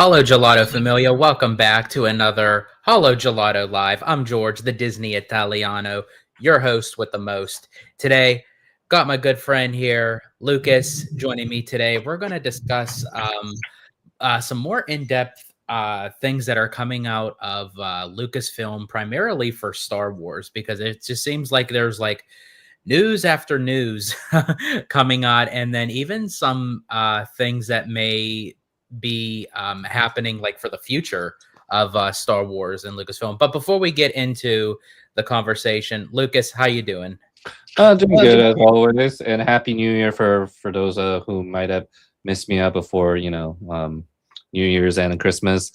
Hello, Gelato Familia. Welcome back to another Hello Gelato Live. I'm George, the Disney Italiano, your host with the most. Today, got my good friend here, Lucas, joining me today. We're going to discuss some more in-depth things that are coming out of Lucasfilm, primarily for Star Wars, because it just seems like there's like news after news coming out, and then even some things that may be happening like for the future of Star Wars and Lucasfilm. But before we get into the conversation, Lucas, how you doing? Doing good as always, and happy New Year for those who might have missed me out before New Year's and Christmas.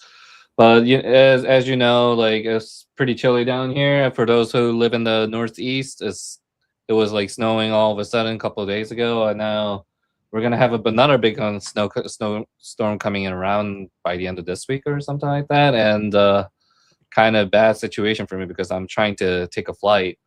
But as you know, like it's pretty chilly down here. For those who live in the Northeast, it was like snowing all of a sudden a couple of days ago, and now we're gonna have another big snowstorm coming in around by the end of this week or something like that, and kind of bad situation for me because I'm trying to take a flight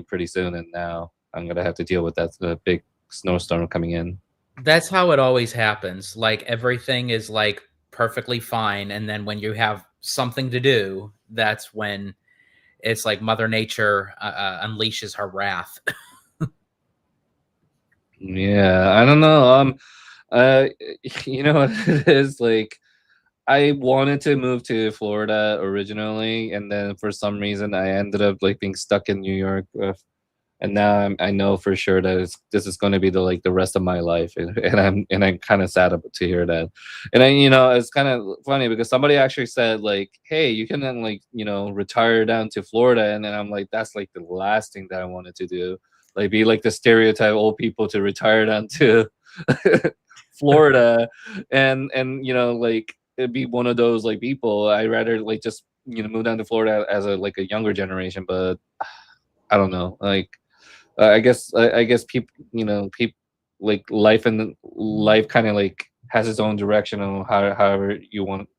pretty soon, and now I'm gonna have to deal with that big snowstorm coming in. That's how it always happens. Like everything is like perfectly fine, and then when you have something to do, that's when it's like Mother Nature unleashes her wrath. Yeah, I don't know. Uh, you know what it is like. I wanted to move to Florida originally, and then for some reason I ended up like being stuck in New York. And now I know for sure that this is going to be the rest of my life, and I'm kind of sad to hear that. And it's kind of funny because somebody actually said like, "Hey, you can then like retire down to Florida," and then I'm like, "That's like the last thing that I wanted to do, like be like the stereotype old people to retire down to Florida, and like it'd be one of those like people. I rather like just move down to Florida as a like a younger generation, but I don't know like." I guess people, people like life kind of like has its own direction on however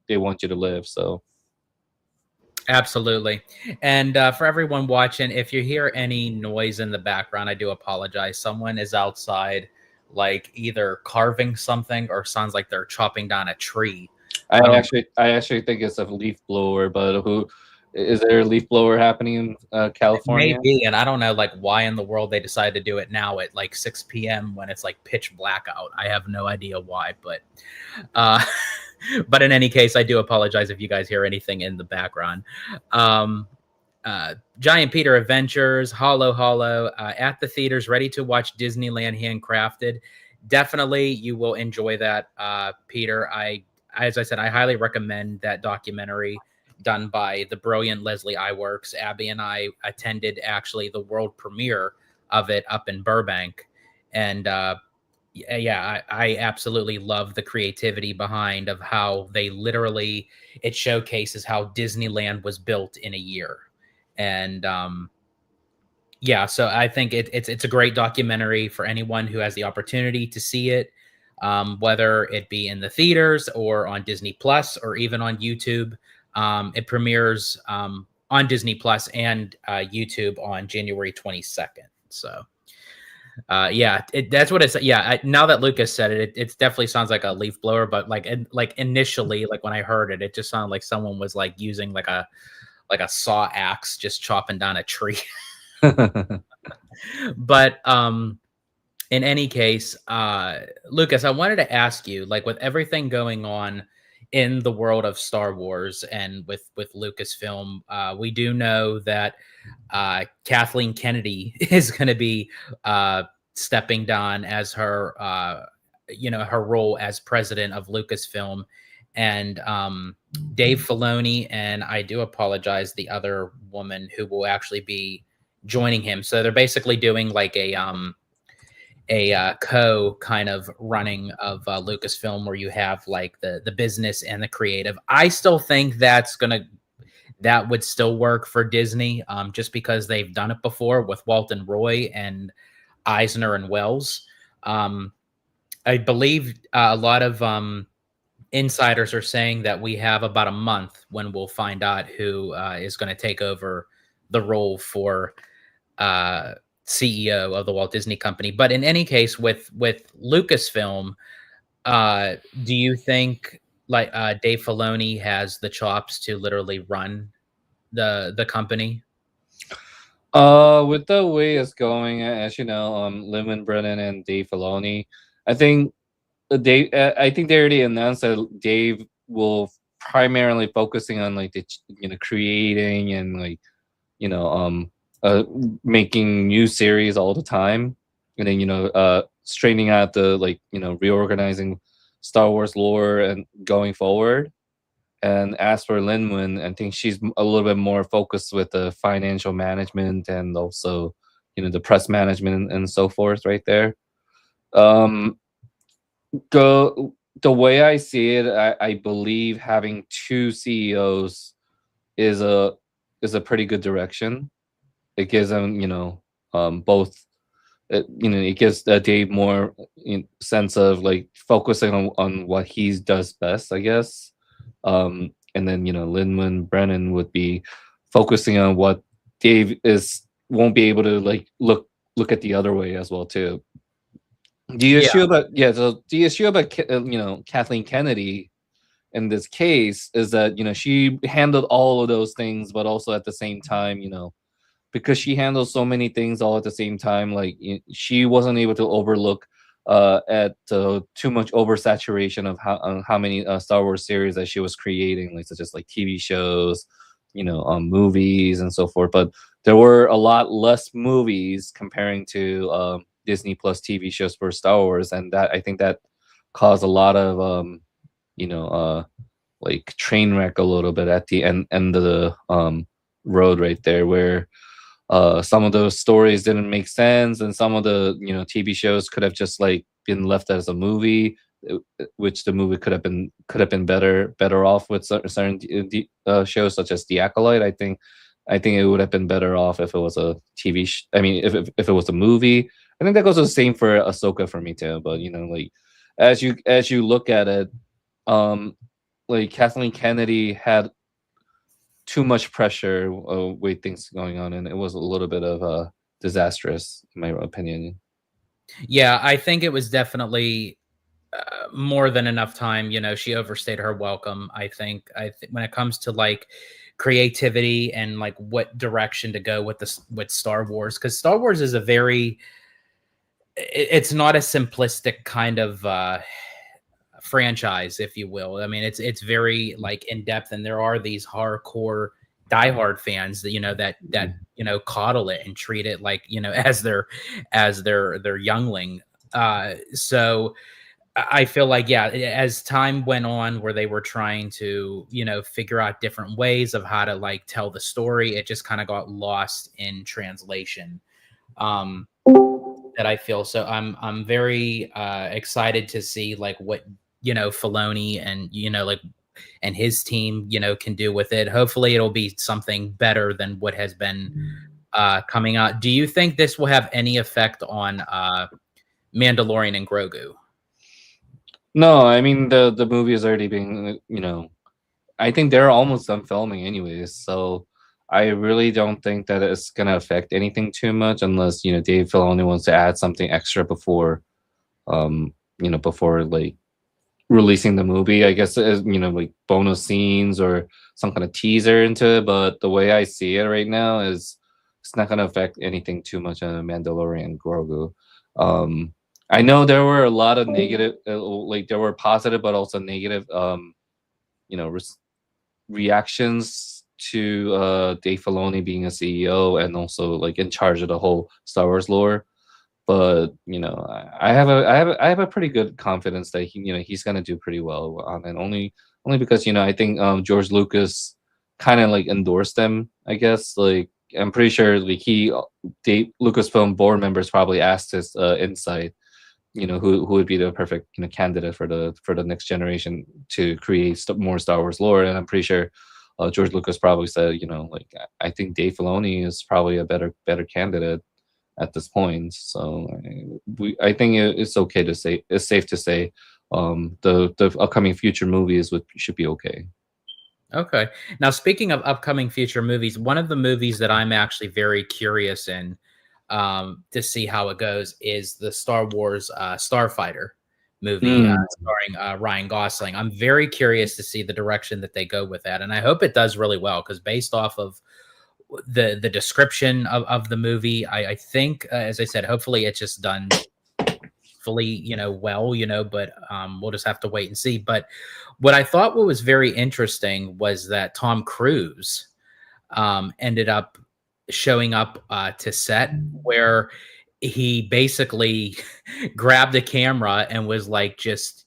they want you to live. So Absolutely. And for everyone watching, if you hear any noise in the background, I do apologize. Someone is outside, like either carving something or sounds like they're chopping down a tree. Um, I actually think it's a leaf blower, but who is there a leaf blower happening in California? Maybe, and I don't know like why in the world they decided to do it now at like 6 p.m. when it's like pitch black out. I have no idea why, but uh but in any case, I do apologize if you guys hear anything in the background. Um Giant Peter Adventures, Hollow Hollow, at the theaters, ready to watch Disneyland Handcrafted. Definitely, you will enjoy that, Peter. As I said, I highly recommend that documentary done by the brilliant Leslie Iwerks. Abby and I attended actually the world premiere of it up in Burbank, and yeah, I absolutely love the creativity behind of how they literally it showcases how Disneyland was built in a year, and yeah, so I think it's a great documentary for anyone who has the opportunity to see it, whether it be in the theaters or on Disney Plus or even on YouTube. It premieres on Disney Plus and YouTube on January 22nd. So yeah, that's what it's. Yeah, now that Lucas said it, it definitely sounds like a leaf blower. But like initially, like when I heard it, it just sounded like someone was like using like a saw axe, just chopping down a tree. But in any case, Lucas, I wanted to ask you, like with everything going on in the world of Star Wars and with Lucasfilm, we do know that Kathleen Kennedy is going to be stepping down as her, her role as president of Lucasfilm, and Dave Filoni, and I do apologize, the other woman who will actually be joining him. So they're basically doing like a co kind of running of Lucasfilm, where you have like the business and the creative. I still think that would still work for Disney, just because they've done it before with Walton Roy and Eisner and Wells. Um, I believe a lot of insiders are saying that we have about a month when we'll find out who is going to take over the role for uh, CEO of the Walt Disney Company. But in any case, with Lucasfilm, do you think like Dave Filoni has the chops to literally run the company. With the way it's going, as you know, Lin Brennan and Dave Filoni, I think I think they already announced that Dave will primarily focusing on like the creating and like you know uh making new series all the time, and then straightening out the like reorganizing Star Wars lore and going forward. And as for Linwin, I think she's a little bit more focused with the financial management and also, the press management and so forth right there. Um, go the way I see it, I believe having two CEOs is a pretty good direction. It gives them, both. It gives Dave more sense of like focusing on what he does best, I guess. And then Linwin Brennan would be focusing on what Dave is won't be able to like look at the other way as well too. The Yeah, issue about yeah, so the issue about Kathleen Kennedy in this case is that she handled all of those things, but also at the same time, because she handles so many things all at the same time, like she wasn't able to overlook at too much oversaturation of how many Star Wars series that she was creating, like such as like TV shows, movies and so forth. But there were a lot less movies comparing to Disney Plus TV shows for Star Wars, and that I think that caused a lot of you know like train wreck a little bit at the end of the road right there, where some of those stories didn't make sense, and some of the TV shows could have just like been left as a movie, which the movie could have been better off with certain shows such as The Acolyte. I think it would have been better off if it was a TV. I mean, if it was a movie. I think that goes the same for Ahsoka for me too. But like as you look at it, um, like Kathleen Kennedy had too much pressure with things going on, and it was a little bit of disastrous in my opinion. yeah, I think it was definitely more than enough time. She overstayed her welcome. I think when it comes to like creativity and like what direction to go with with Star Wars, because Star Wars is a very it's not a simplistic kind of franchise, if you will. I mean, it's very like in depth, and there are these hardcore diehard fans that coddle it and treat it like as their youngling. So I feel like, yeah, as time went on, where they were trying to figure out different ways of how to like tell the story, it just kind of got lost in translation. Um, that I feel. So I'm very excited to see like what Filoni and like and his team can do with it. Hopefully it'll be something better than what has been coming out. Do you think this will have any effect on Mandalorian and Grogu? No, I mean the movie is already being I think they're almost done filming anyways, so I really don't think that it's gonna affect anything too much unless Dave Filoni wants to add something extra before like releasing the movie. I guess like bonus scenes or some kind of teaser into it. But the way I see it right now is it's not gonna affect anything too much on Mandalorian Grogu. Um, I know there were a lot of negative, like there were positive but also negative, you know, res- reactions to Dave Filoni being a CEO and also like in charge of the whole Star Wars lore. But I have a pretty good confidence that he's gonna do pretty well on it. Only because I think George Lucas kind of like endorsed them. I guess like I'm pretty sure like the Lucasfilm board members probably asked his insight. Who would be the perfect candidate for the next generation to create more Star Wars lore, and I'm pretty sure George Lucas probably said like I think Dave Filoni is probably a better candidate at this point. So I think it's okay to say it's safe to say the upcoming future movies should be okay. Okay. Now, speaking of upcoming future movies, one of the movies that I'm actually very curious in to see how it goes is the Star Wars Starfighter movie Mm. starring Ryan Gosling. I'm very curious to see the direction that they go with that, and I hope it does really well because based off of the description of the movie, I think, as I said, hopefully it's just done fully, well, but we'll just have to wait and see. But what I thought what was very interesting was that Tom Cruise ended up showing up to set where he basically grabbed a camera and was like just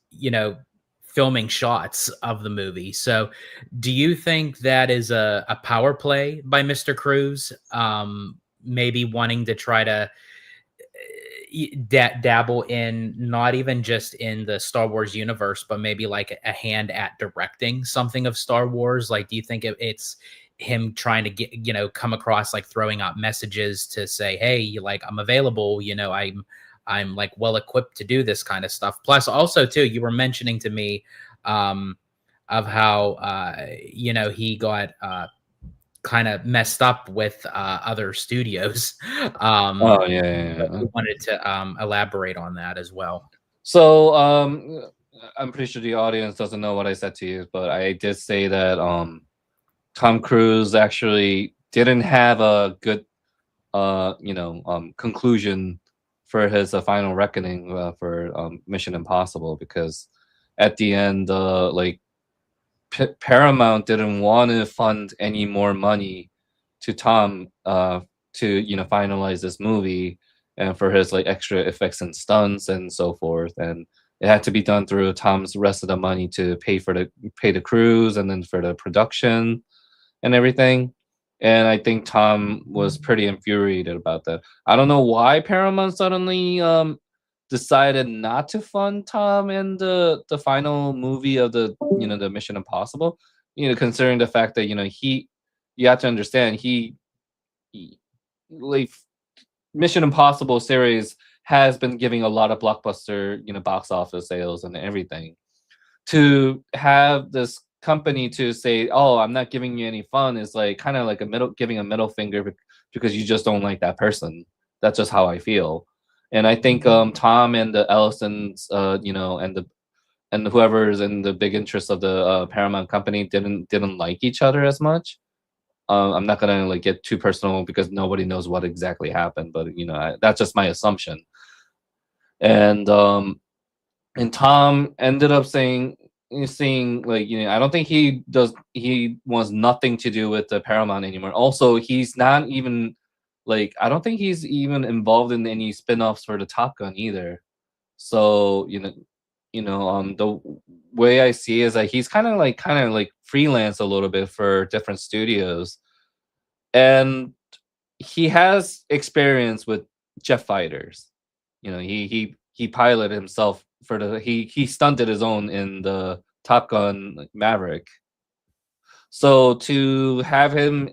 filming shots of the movie. So do you think that is a power play by Mr. Cruz, maybe wanting to try to dabble in not even just in the Star Wars universe, but maybe like a hand at directing something of Star Wars? Like, do you think it's him trying to get, come across like throwing out messages to say, hey, like I'm available, I'm like well equipped to do this kind of stuff. Plus, also too, you were mentioning to me of how he got kind of messed up with other studios. Oh yeah, yeah, But yeah. we wanted to elaborate on that as well. So I'm pretty sure the audience doesn't know what I said to you, but I did say that Tom Cruise actually didn't have a good conclusion for his final reckoning for Mission Impossible, because at the end like Paramount didn't want to fund any more money to Tom to finalize this movie and for his like extra effects and stunts and so forth, and it had to be done through Tom's rest of the money to pay the crews and then for the production and everything. And I think Tom was pretty infuriated about that. I don't know why Paramount suddenly decided not to fund Tom in the final movie of the Mission Impossible. Considering the fact that you have to understand he like Mission Impossible series has been giving a lot of blockbuster box office sales and everything. To have this company to say, "Oh, I'm not giving you any fun," is like kind of like giving a middle finger because you just don't like that person. That's just how I feel. And I think Tom and the Ellisons, and whoever's in the big interest of the Paramount company didn't like each other as much. I'm not gonna like get too personal because nobody knows what exactly happened, but that's just my assumption. And Tom ended up saying like I don't think he wants nothing to do with the Paramount anymore. Also, he's not even like I don't think he's even involved in any spin-offs for the Top Gun either. So the way I see is that he's kind of like freelance a little bit for different studios, and he has experience with jet fighters. He piloted himself for he stunted his own in the Top Gun like, Maverick. So to have him,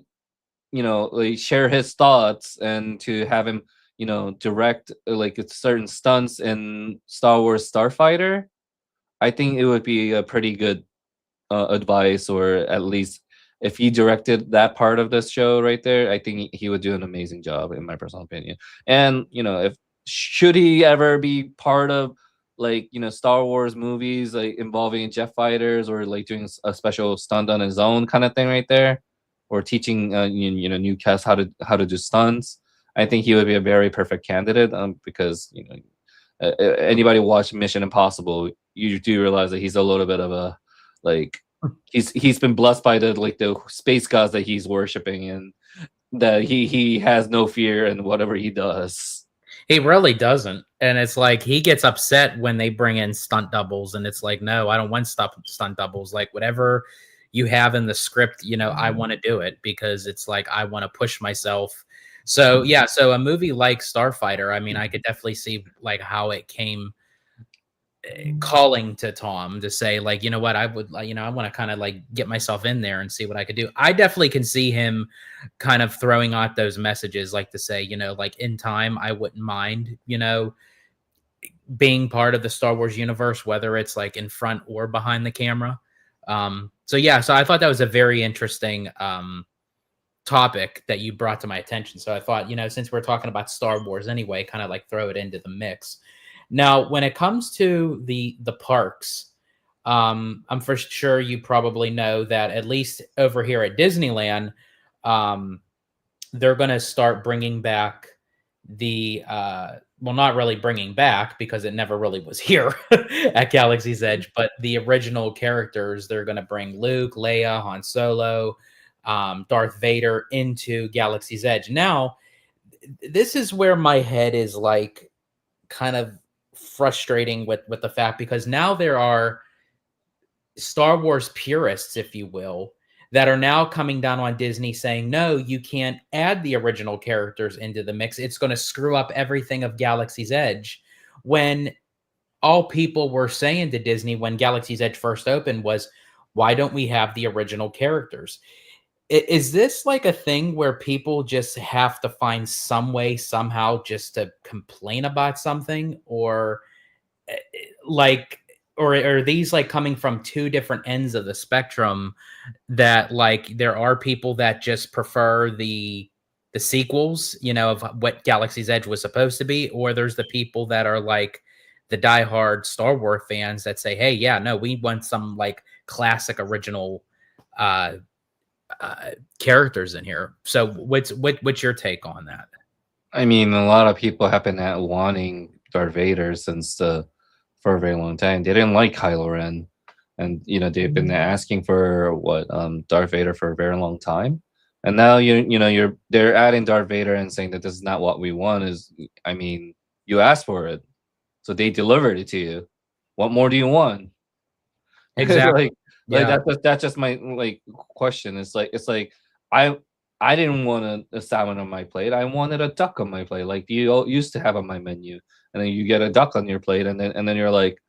like share his thoughts and to have him, direct like certain stunts in Star Wars Starfighter, I think it would be a pretty good advice, or at least if he directed that part of this show right there, I think he would do an amazing job, in my personal opinion. And if should he ever be part of like Star Wars movies like involving jet fighters or like doing a special stunt on his own kind of thing right there, or teaching new cast how to do stunts, I think he would be a very perfect candidate. Because anybody watch Mission Impossible, you do realize that he's a little bit of a like he's been blessed by the space gods that he's worshiping, and that he has no fear in whatever he does. He really doesn't. And it's like he gets upset when they bring in stunt doubles, and it's like, no, I don't want stunt doubles. Like whatever you have in the script, I want to do it because it's like I want to push myself. So yeah, so a movie like Starfighter, I mean, I could definitely see like how it came calling to Tom to say like, you know what, I would like, I want to kind of like get myself in there and see what I could do. I definitely can see him kind of throwing out those messages like to say, like in time, I wouldn't mind, being part of the Star Wars universe, whether it's like in front or behind the camera. So yeah, so I thought that was a very interesting topic that you brought to my attention. So I thought, since we're talking about Star Wars anyway, kind of like throw it into the mix. Now, when it comes to the parks, I'm for sure you probably know that at least over here at Disneyland, um, they're going to start bringing back the well, not really bringing back because it never really was here at Galaxy's Edge, but the original characters, they're going to bring Luke, Leia, Han Solo, Darth Vader into Galaxy's Edge. Now, this is where my head is like kind of frustrating with the fact, because now there are Star Wars purists, if you will, that are now coming down on Disney saying, no, you can't add the original characters into the mix. It's going to screw up everything of Galaxy's Edge. When all people were saying to Disney when Galaxy's Edge first opened was, why don't we have the original characters? Is this like a thing where people just have to find some way, somehow, just to complain about something? Or eh, like, or are these like coming from two different ends of the spectrum, that like there are people that just prefer the sequels, of what Galaxy's Edge was supposed to be, or there's the people that are like the diehard Star Wars fans that say, hey, yeah, no, we want some like classic original uh characters in here. So what's your take on that? I mean, a lot of people have been wanting Darth Vader since for a very long time. They didn't like Kylo Ren, and they've been asking for what Darth Vader for a very long time. And now they're adding Darth Vader and saying that this is not what we want. I mean, you asked for it, so they delivered it to you. What more do you want? Exactly. Like Yeah. that's just my question. It's like I I didn't want a salmon on my plate. I wanted a duck on my plate, like you used to have on my menu. And then you get a duck on your plate, and then you're like,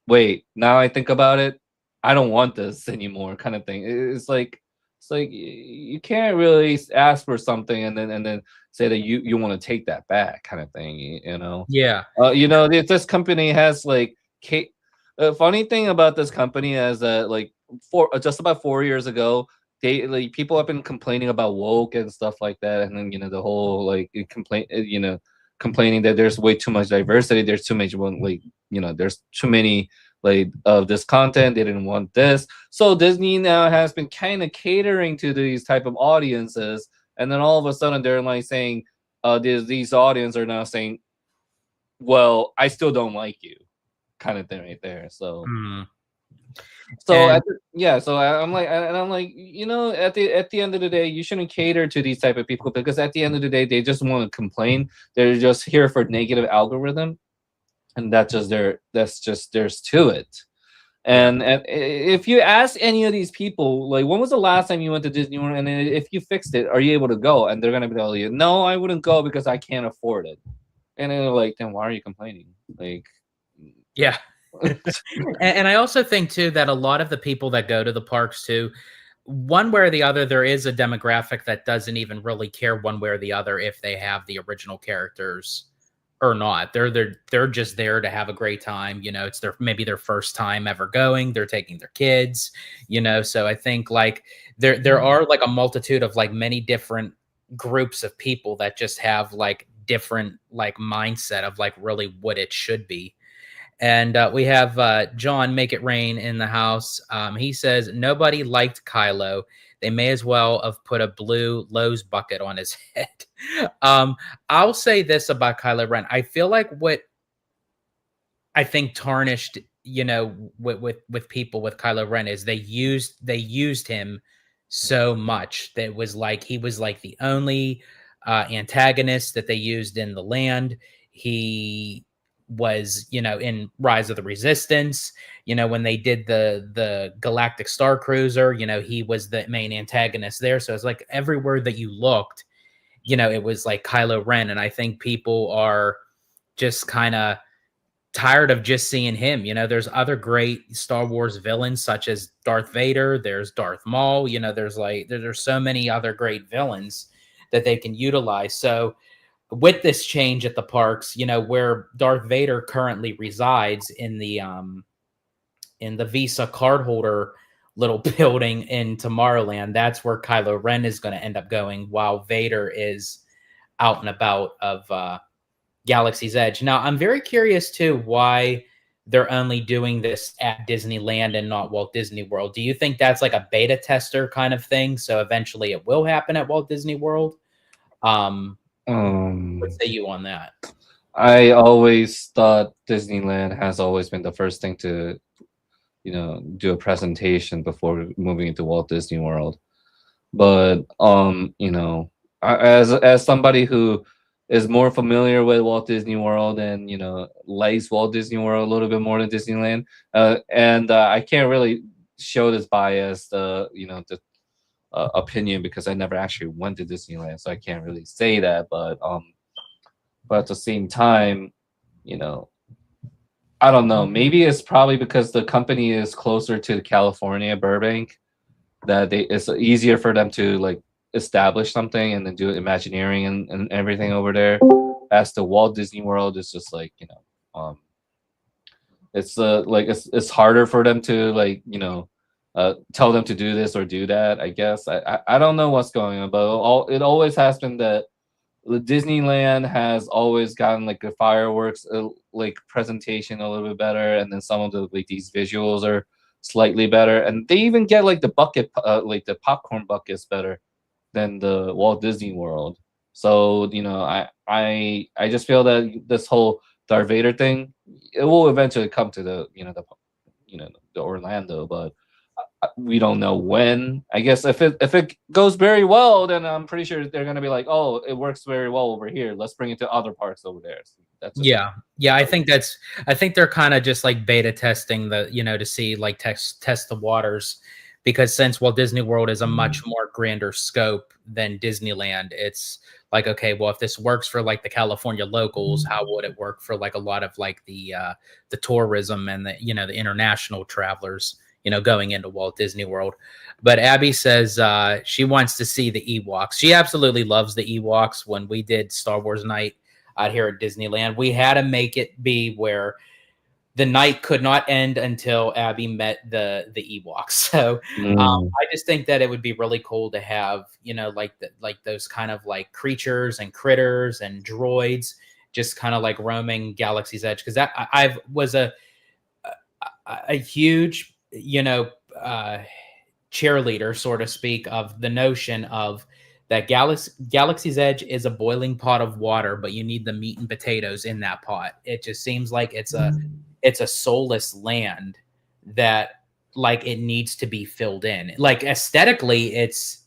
wait, now I think about it, I don't want this anymore, kind of thing. It's like you can't really ask for something and then say that you want to take that back, kind of thing. Yeah. This company has like funny thing about this company is that like just about 4 years ago, they like people have been complaining about woke and stuff like that, and then the whole like complaining that there's way too much diversity, there's too much there's too many like of this content, they didn't want this. So Disney now has been kind of catering to these type of audiences, and then all of a sudden they're like saying these audience are now saying, well, I still don't like you, kind of thing right there. So Mm. so And yeah, so I'm like, at the end of the day, you shouldn't cater to these type of people, because at the end of the day, they just want to complain. They're just here for negative algorithm, and that's just there's to it. yeah. And if you ask any of these people, like, when was the last time you went to Disney World, and if you fixed it, are you able to go? And they're gonna tell you, no, I wouldn't go because I can't afford it. And then they're like, then why are you complaining? Like, Yeah. And I also think too that a lot of the people that go to the parks too, one way or the other, there is a demographic that doesn't even really care one way or the other if they have the original characters or not. They're just there to have a great time. It's maybe their first time ever going. They're taking their kids. So I think like there are like a multitude of like many different groups of people that just have like different like mindset of like really what it should be. And we have John Make It Rain in the house. He says nobody liked Kylo. They may as well have put a blue Lowe's bucket on his head. um, I'll say this about Kylo Ren. I feel like what I think tarnished, with people with Kylo Ren is they used him so much that was like he was like the only antagonist that they used in the land. He was, in Rise of the Resistance, when they did the Galactic Star Cruiser, he was the main antagonist there. So it's like everywhere that you looked, it was like Kylo Ren. And I think people are just kind of tired of just seeing him. There's other great Star Wars villains such as Darth Vader, there's Darth Maul, there's like there's so many other great villains that they can utilize. So with this change at the parks, where Darth Vader currently resides in the Visa cardholder little building in Tomorrowland, that's where Kylo Ren is going to end up going while Vader is out and about of Galaxy's Edge. Now, I'm very curious too why they're only doing this at Disneyland and not Walt Disney World. Do you think that's like a beta tester kind of thing? So eventually it will happen at Walt Disney World? Um, what Um, say you on that? I always thought Disneyland has always been the first thing to, do a presentation before moving into Walt Disney World. But as somebody who is more familiar with Walt Disney World and likes Walt Disney World a little bit more than Disneyland, and I can't really show this bias, the opinion because I never actually went to Disneyland, so I can't really say that. But at the same time, you know, I don't know. Maybe it's probably because the company is closer to California, Burbank, that it's easier for them to like establish something and then do Imagineering and everything over there. As the Walt Disney World, it's just like it's like it's harder for them to like tell them to do this or do that. I guess I don't know what's going on, but it always has been that Disneyland has always gotten like the fireworks like presentation a little bit better, and then some of the like these visuals are slightly better, and they even get like the bucket like the popcorn buckets better than the Walt Disney World. So I just feel that this whole Darth Vader thing, it will eventually come to the Orlando, but we don't know when. I guess if it goes very well, then I'm pretty sure they're gonna be like, oh, it works very well over here. Let's bring it to other parks over there. So that's just Yeah. Yeah, I think they're kind of just like beta testing the, to see like test the waters because since Walt Disney World is a much more grander scope than Disneyland, it's like okay, well if this works for like the California locals, how would it work for like a lot of like the tourism and the international travelers, going into Walt Disney World. But Abby says she wants to see the Ewoks. She absolutely loves the Ewoks. When we did Star Wars night out here at Disneyland, we had to make it be where the night could not end until Abby met the Ewoks. So mm, I just think that it would be really cool to have like those kind of like creatures and critters and droids just kind of like roaming Galaxy's Edge because that I was a huge uh, cheerleader, so to speak, of the notion of that Galaxy's Edge is a boiling pot of water, but you need the meat and potatoes in that pot. It just seems like it's a soulless land that like it needs to be filled in. Like aesthetically, it's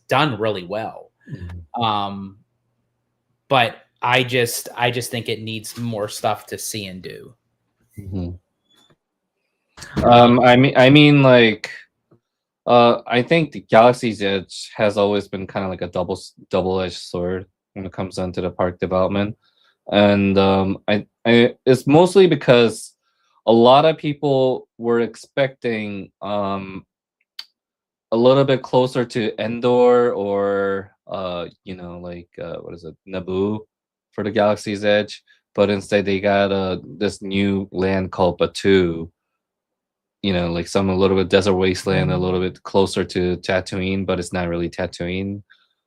done really well. mm, Um, but I just think it needs more stuff to see and do. mhm. Um, I mean, like, I think the Galaxy's Edge has always been kind of like a double-edged sword when it comes down to the park development, and it's mostly because a lot of people were expecting a little bit closer to Endor or like what is it, Naboo for the Galaxy's Edge, but instead they got this new land called Batu, like some a little bit desert wasteland, a little bit closer to Tatooine, but it's not really Tatooine.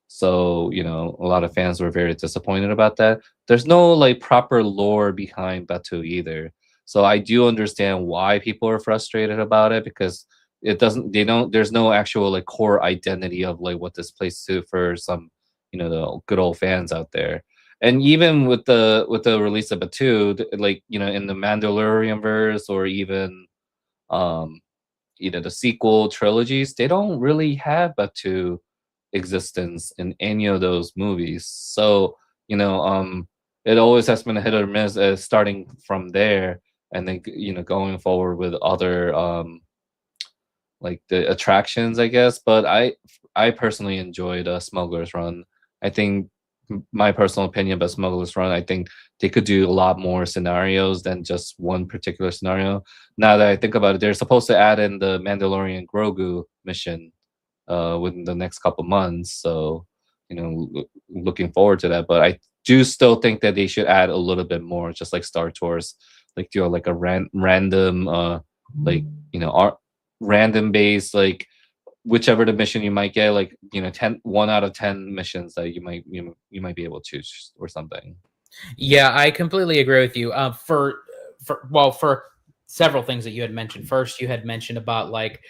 So, a lot of fans were very disappointed about that. There's no like proper lore behind Batu either. So I do understand why people are frustrated about it because there's no actual like core identity of like what this place is for some, the good old fans out there. And even with the release of Batu, like, in the Mandalorian verse or even um the sequel trilogies, they don't really have a two existence in any of those movies. So, it always has been a hit or miss starting from there and then, going forward with other like the attractions, I guess. But I personally enjoyed Smuggler's Run. I think my personal opinion about Smuggler's Run, I think they could do a lot more scenarios than just one particular scenario. Now that I think about it, they're supposed to add in the Mandalorian Grogu mission within the next couple months. So, looking forward to that. But I do still think that they should add a little bit more, just like Star Tours, like do like a random, like random based, like whichever the mission you might get, like 1 out of 10 missions that you might be able to choose or something. Yeah, I completely agree with you. For several things that you had mentioned. First, you had mentioned about like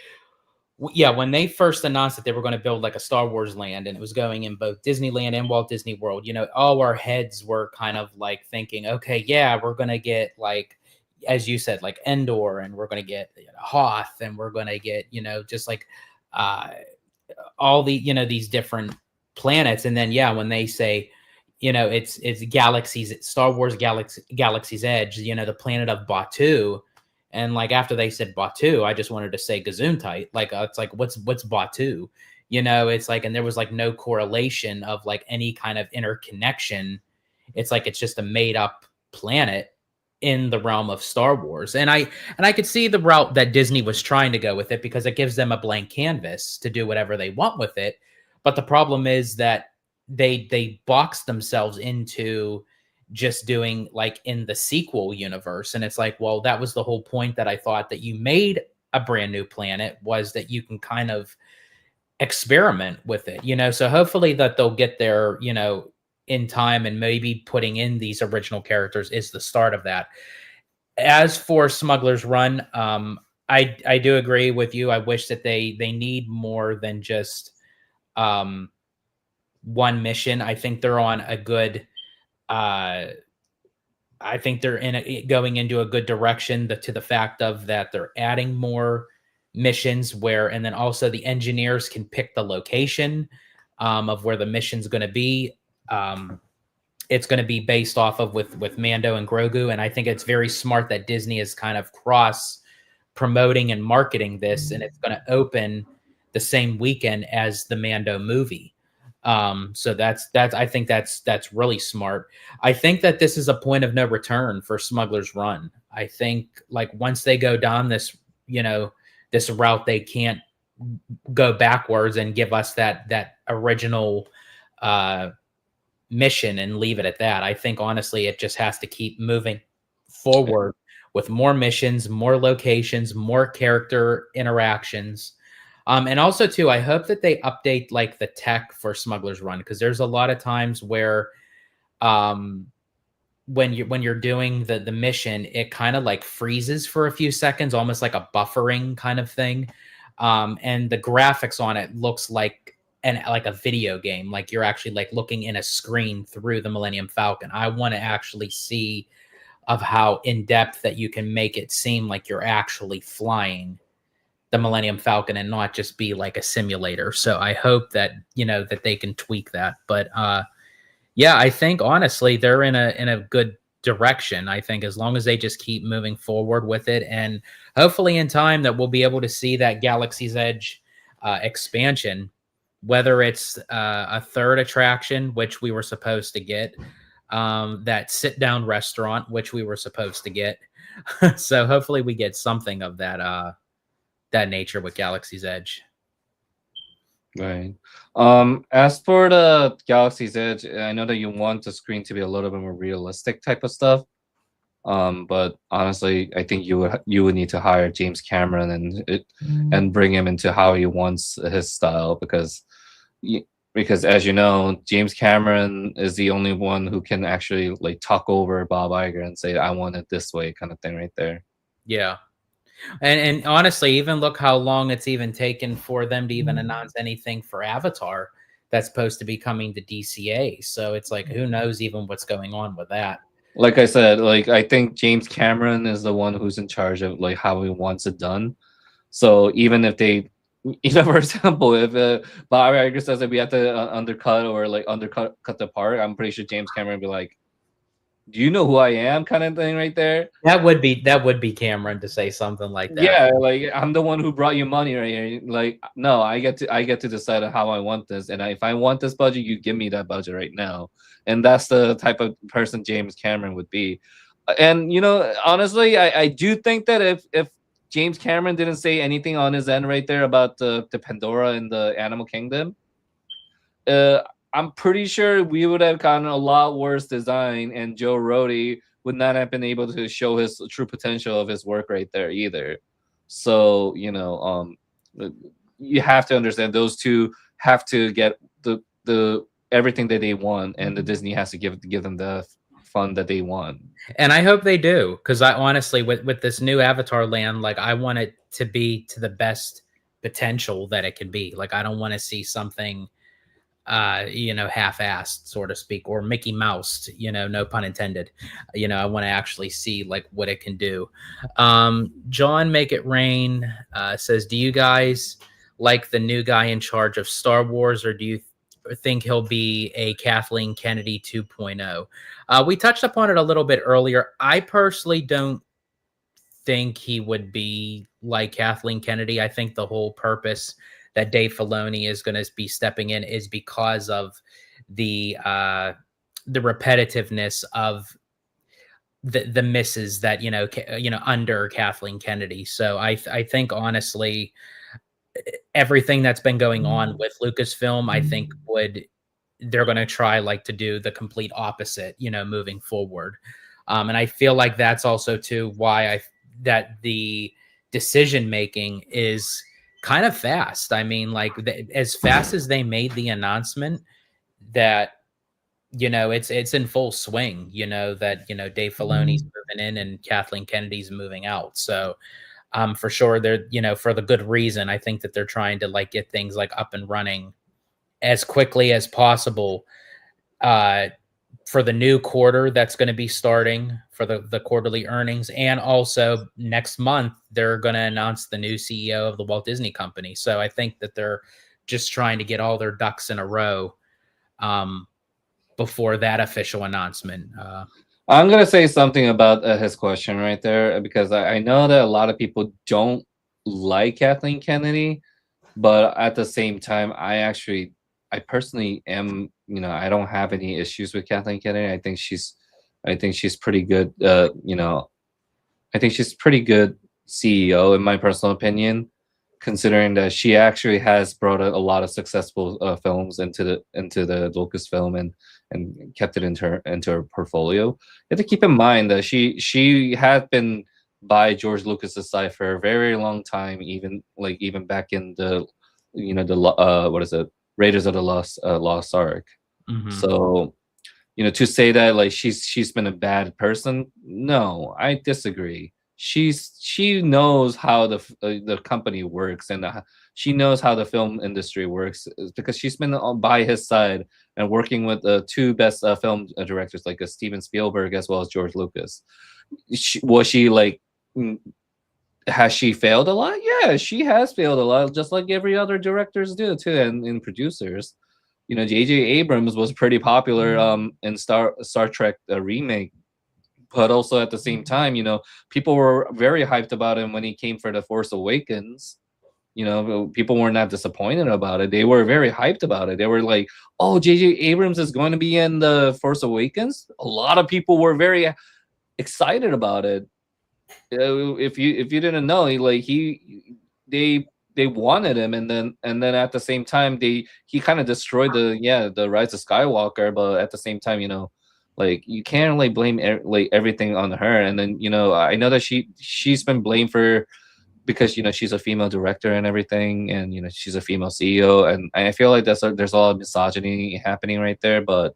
yeah, when they first announced that they were going to build like a Star Wars land and it was going in both Disneyland and Walt Disney World, all our heads were kind of like thinking, okay, yeah, we're going to get like, as you said, like Endor, and we're going to get Hoth, and we're going to get, just like uh, all the, these different planets. And then, yeah, when they say, it's galaxies, Star Wars Galaxy's Edge, the planet of Batu. And like after they said Batu, I just wanted to say Gesundheit. Like it's like what's Batu? It's like, and there was like no correlation of like any kind of interconnection. It's like it's just a made up planet in the realm of Star Wars. And I could see the route that Disney was trying to go with it because it gives them a blank canvas to do whatever they want with it. But the problem is that they box themselves into just doing like in the sequel universe. And it's like, well, that was the whole point that I thought that you made a brand new planet, was that you can kind of experiment with it, so hopefully that they'll get there, in time, and maybe putting in these original characters is the start of that. As for Smuggler's Run, I do agree with you. I wish that they need more than just um one mission. I think they're on a good uh I think they're going into a good direction, to the fact of that they're adding more missions where, and then also the engineers can pick the location of where the mission's going to be. Um, it's going to be based off of with Mando and Grogu, and I think it's very smart that Disney is kind of cross promoting and marketing this, and it's going to open the same weekend as the Mando movie. So that's I think that's really smart. I think that this is a point of no return for Smuggler's Run. I think like once they go down this, this route, they can't go backwards and give us that original uh mission and leave it at that. I think honestly it just has to keep moving forward with more missions, more locations, more character interactions. And also too, I hope that they update like the tech for Smuggler's Run, because there's a lot of times where um when you're doing the mission, it kind of like freezes for a few seconds, almost like a buffering kind of thing. And the graphics on it looks like a video game, like you're actually like looking in a screen through the Millennium Falcon. I want to actually see of how in depth that you can make it seem like you're actually flying the Millennium Falcon and not just be like a simulator. So I hope that that they can tweak that. But yeah, I think honestly they're in a good direction. I think as long as they just keep moving forward with it, and hopefully in time that we'll be able to see that Galaxy's Edge expansion, whether it's a third attraction, which we were supposed to get, that sit down restaurant, which we were supposed to get. So hopefully we get something of that nature with Galaxy's Edge. Right. As for the Galaxy's Edge, I know that you want the screen to be a little bit more realistic type of stuff. But honestly, I think you would need to hire James Cameron and bring him into how he wants his style, because as you know, James Cameron is the only one who can actually like talk over Bob Iger and say, "I want it this way," kind of thing, right there. Yeah. And honestly, even look how long it's even taken for them to even announce anything for Avatar that's supposed to be coming to DCA. So it's like, who knows even what's going on with that. Like I said, like I think James Cameron is the one who's in charge of like how he wants it done. So even if they, for example, if Bob Iger says that we have to undercut or like cut the part, I'm pretty sure James Cameron would be like, "Do you know who I am?" kind of thing right there. That would be Cameron to say something like that. Yeah, like I'm the one who brought you money right here. Like, no, I get to decide how I want this, and if I want this budget, you give me that budget right now. And that's the type of person James Cameron would be. And honestly, I do think that if James Cameron didn't say anything on his end right there about the Pandora and the Animal Kingdom, uh, I'm pretty sure we would have gotten a lot worse design, and Joe Rody would not have been able to show his true potential of his work right there either. So you have to understand those two have to get the everything that they want, and the Disney has to give them the fun that they want. And I hope they do, because I honestly, with this new Avatar land, like I want it to be to the best potential that it can be. Like I don't want to see something half-assed, so to speak, or Mickey Mouse, no pun intended. I want to actually see like what it can do. John Make It Rain says, do you guys like the new guy in charge of Star Wars, or do you think he'll be a Kathleen Kennedy 2.0? We touched upon it a little bit earlier. I personally don't think he would be like Kathleen Kennedy. I think the whole purpose that Dave Filoni is going to be stepping in is because of the repetitiveness of the misses that under Kathleen Kennedy. So I think honestly, everything that's been going on with Lucasfilm, I think they're going to try like to do the complete opposite, moving forward. And I feel like that's also too why that the decision making is kind of fast. I mean, like as fast as they made the announcement that it's in full swing. That Dave Filoni's moving in and Kathleen Kennedy's moving out. So for sure, they're for the good reason. I think that they're trying to like get things like up and running as quickly as possible for the new quarter that's going to be starting for the quarterly earnings. And also next month, they're going to announce the new CEO of the Walt Disney Company. So I think that they're just trying to get all their ducks in a row before that official announcement. I'm gonna say something about his question right there, because I know that a lot of people don't like Kathleen Kennedy, but at the same time, I personally am, I don't have any issues with Kathleen Kennedy. I think she's pretty good. I think she's pretty good CEO in my personal opinion, considering that she actually has brought a lot of successful films into the Lucasfilm and kept it into her portfolio. You have to keep in mind that she had been by George Lucas's side for a very long time, even back in the what is it, Raiders of the Lost Ark. Mm-hmm. So to say that like she's been a bad person, no, I disagree. She knows how the company works, and she knows how the film industry works, because she's been by his side and working with the two best film directors, like Steven Spielberg as well as George Lucas. Was she like? Has she failed a lot? Yeah, she has failed a lot, just like every other directors do too, and producers. J.J. Abrams was pretty popular in Star Trek remake, but also at the same time, people were very hyped about him when he came for The Force Awakens. People were not disappointed about it. They were very hyped about it. They were like, "Oh, J.J. Abrams is going to be in The Force Awakens." A lot of people were very excited about it. If you didn't know, they wanted him, and then at the same time he kind of destroyed the Rise of Skywalker. But at the same time, like you can't like blame everything on her. And then I know that she's been blamed for, because she's a female director and everything, and she's a female CEO, and I feel like there's a lot of misogyny happening right there. But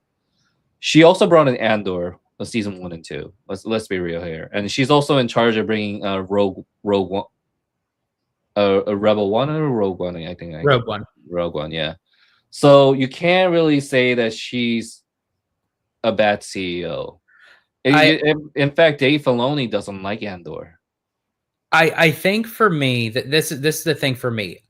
she also brought in Andor season 1 and 2. Let's be real here, and she's also in charge of bringing Rogue One, a Rebel One or Rogue One. I think Rogue One. Yeah. So you can't really say that she's a bad CEO. In fact, Dave Filoni doesn't like Andor. I think for me that this is the thing for me.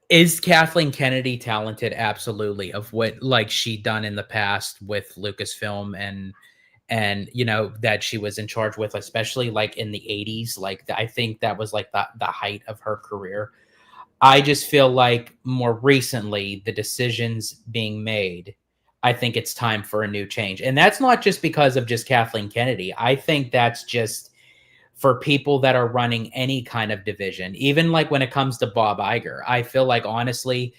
Is Kathleen Kennedy talented? Absolutely. Of what like she done in the past with Lucasfilm and that she was in charge with, especially like in the 80s. Like I think that was like the height of her career. I just feel like more recently the decisions being made, I think it's time for a new change. And that's not just because of just Kathleen Kennedy. I think that's just for people that are running any kind of division, even like when it comes to Bob Iger. I feel like honestly,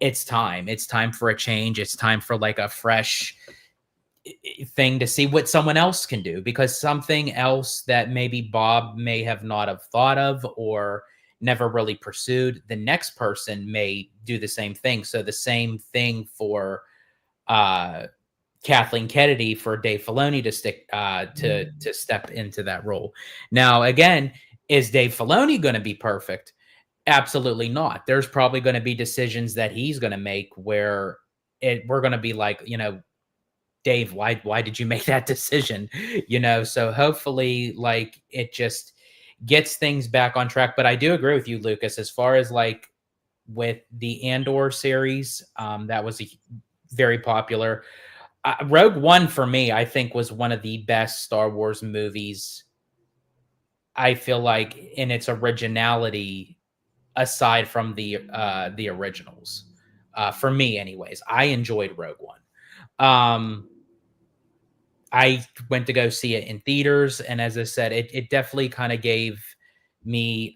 it's time. It's time for a change. It's time for like a fresh thing to see what someone else can do, because something else that maybe Bob may have not have thought of or never really pursued, the next person may do the same thing. So the same thing for Kathleen Kennedy for Dave Filoni to stick to step into that role. Now, again, is Dave Filoni going to be perfect? Absolutely not. There's probably going to be decisions that he's going to make where we're going to be like, Dave, why did you make that decision? So hopefully, like, it just gets things back on track. But I do agree with you, Lucas, as far as like with the Andor series, that was very popular. Rogue One for me, I think, was one of the best Star Wars movies. I feel like in its originality, aside from the originals, for me, anyways, I enjoyed Rogue One. I went to go see it in theaters, and as I said, it definitely kind of gave me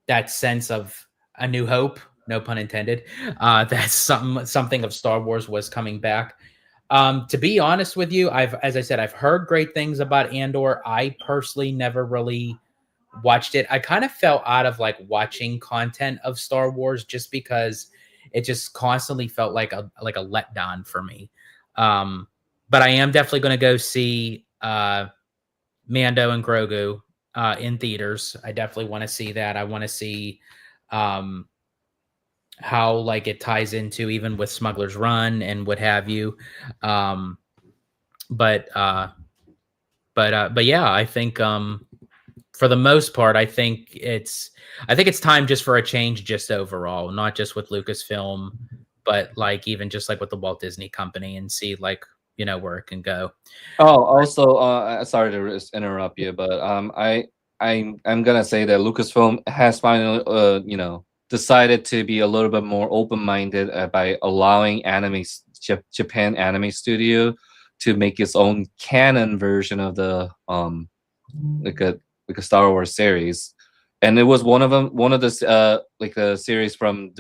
that sense of a new hope, no pun intended, that something of Star Wars was coming back. To be honest with you, as I said, I've heard great things about Andor. I personally never really watched it. I kind of felt out of like watching content of Star Wars just because it just constantly felt like a letdown for me. But I am definitely going to go see Mando and Grogu in theaters. I definitely want to see that. I want to see how like it ties into even with Smuggler's Run and what have you. But yeah, I think for the most part, I think it's time just for a change, just overall, not just with Lucasfilm, but like even just like with the Walt Disney Company, and see like where it can go. Oh, also, sorry to interrupt you, but I'm gonna say that Lucasfilm has finally, decided to be a little bit more open-minded by allowing Japan Anime Studio to make its own canon version of the like a Star Wars series, and it was one of the like the series from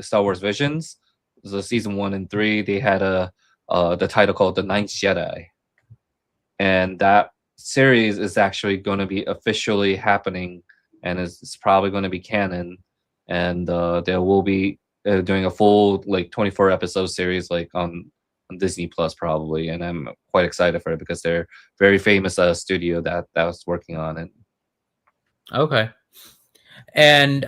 Star Wars Visions. So season 1 and 3, they had the title called The Ninth Jedi, and that series is actually going to be officially happening, and it's probably going to be canon, and they will be doing a full like 24 episode series like on Disney Plus probably, and I'm quite excited for it because they're very famous studio that was working on it. Okay. And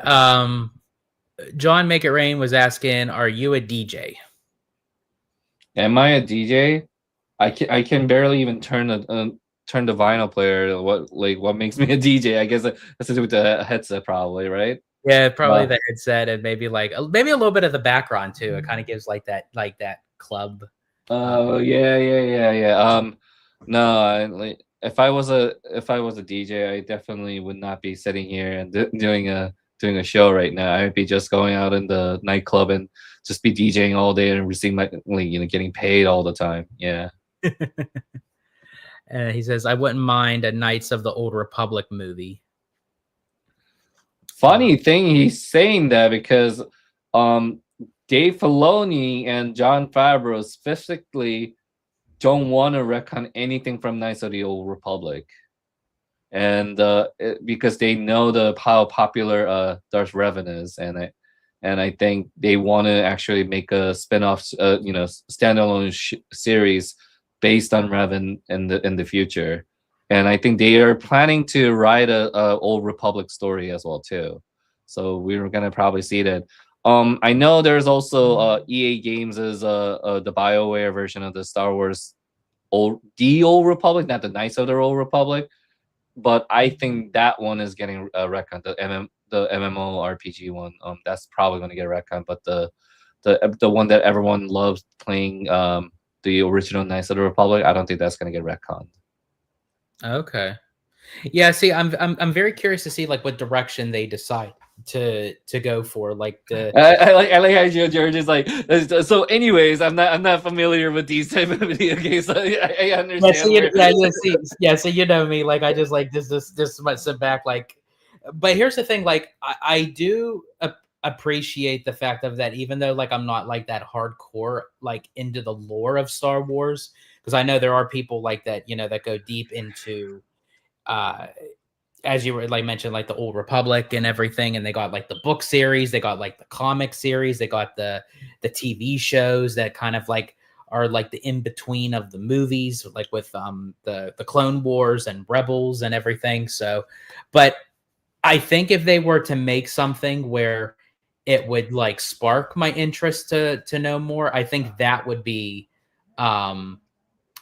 John Make It Rain was asking, are you a DJ? Am I a DJ? I can barely even turn the vinyl player. What makes me a DJ? I guess it has to do with the headset, probably, right? Yeah, probably the headset, and maybe a little bit of the background too. It kind of gives like that club. Oh yeah. No, if I was a DJ, I definitely would not be sitting here and doing a show right now. I would be just going out in the nightclub and just be DJing all day and receiving getting paid all the time. Yeah. He says, I wouldn't mind a Knights of the Old Republic movie. Funny thing he's saying that because Dave Filoni and Jon Favreau specifically don't want to retcon anything from Knights of the Old Republic, and because they know how popular Darth Revan is, and I think they want to actually make a spin-off, standalone series based on Revan in the future, and I think they are planning to write a Old Republic story as well too. So we're gonna probably see that. I know there's also EA Games is the BioWare version of the Star Wars Old Republic, not the Knights of the Old Republic, but I think that one is getting retconned. The MMO RPG one, that's probably going to get retconned. But the one that everyone loves playing, the original Knights of the Republic, I don't think that's going to get retconned. Okay. Yeah, see, I'm very curious to see like what direction they decide to go for. Like I like how George is like. So, anyways, I'm not familiar with these type of video games. So I understand. So you know me. Like I just like just might sit back. Like, but here's the thing. Like I do appreciate the fact of that, even though like I'm not like that hardcore like into the lore of Star Wars, because I know there are people like that, that go deep into as you were like mentioned, like the Old Republic and everything, and they got like the book series, they got like the comic series, they got the TV shows that kind of like are like the in between of the movies, like with the Clone Wars and Rebels and everything. So, but I think if they were to make something where it would like spark my interest to know more, um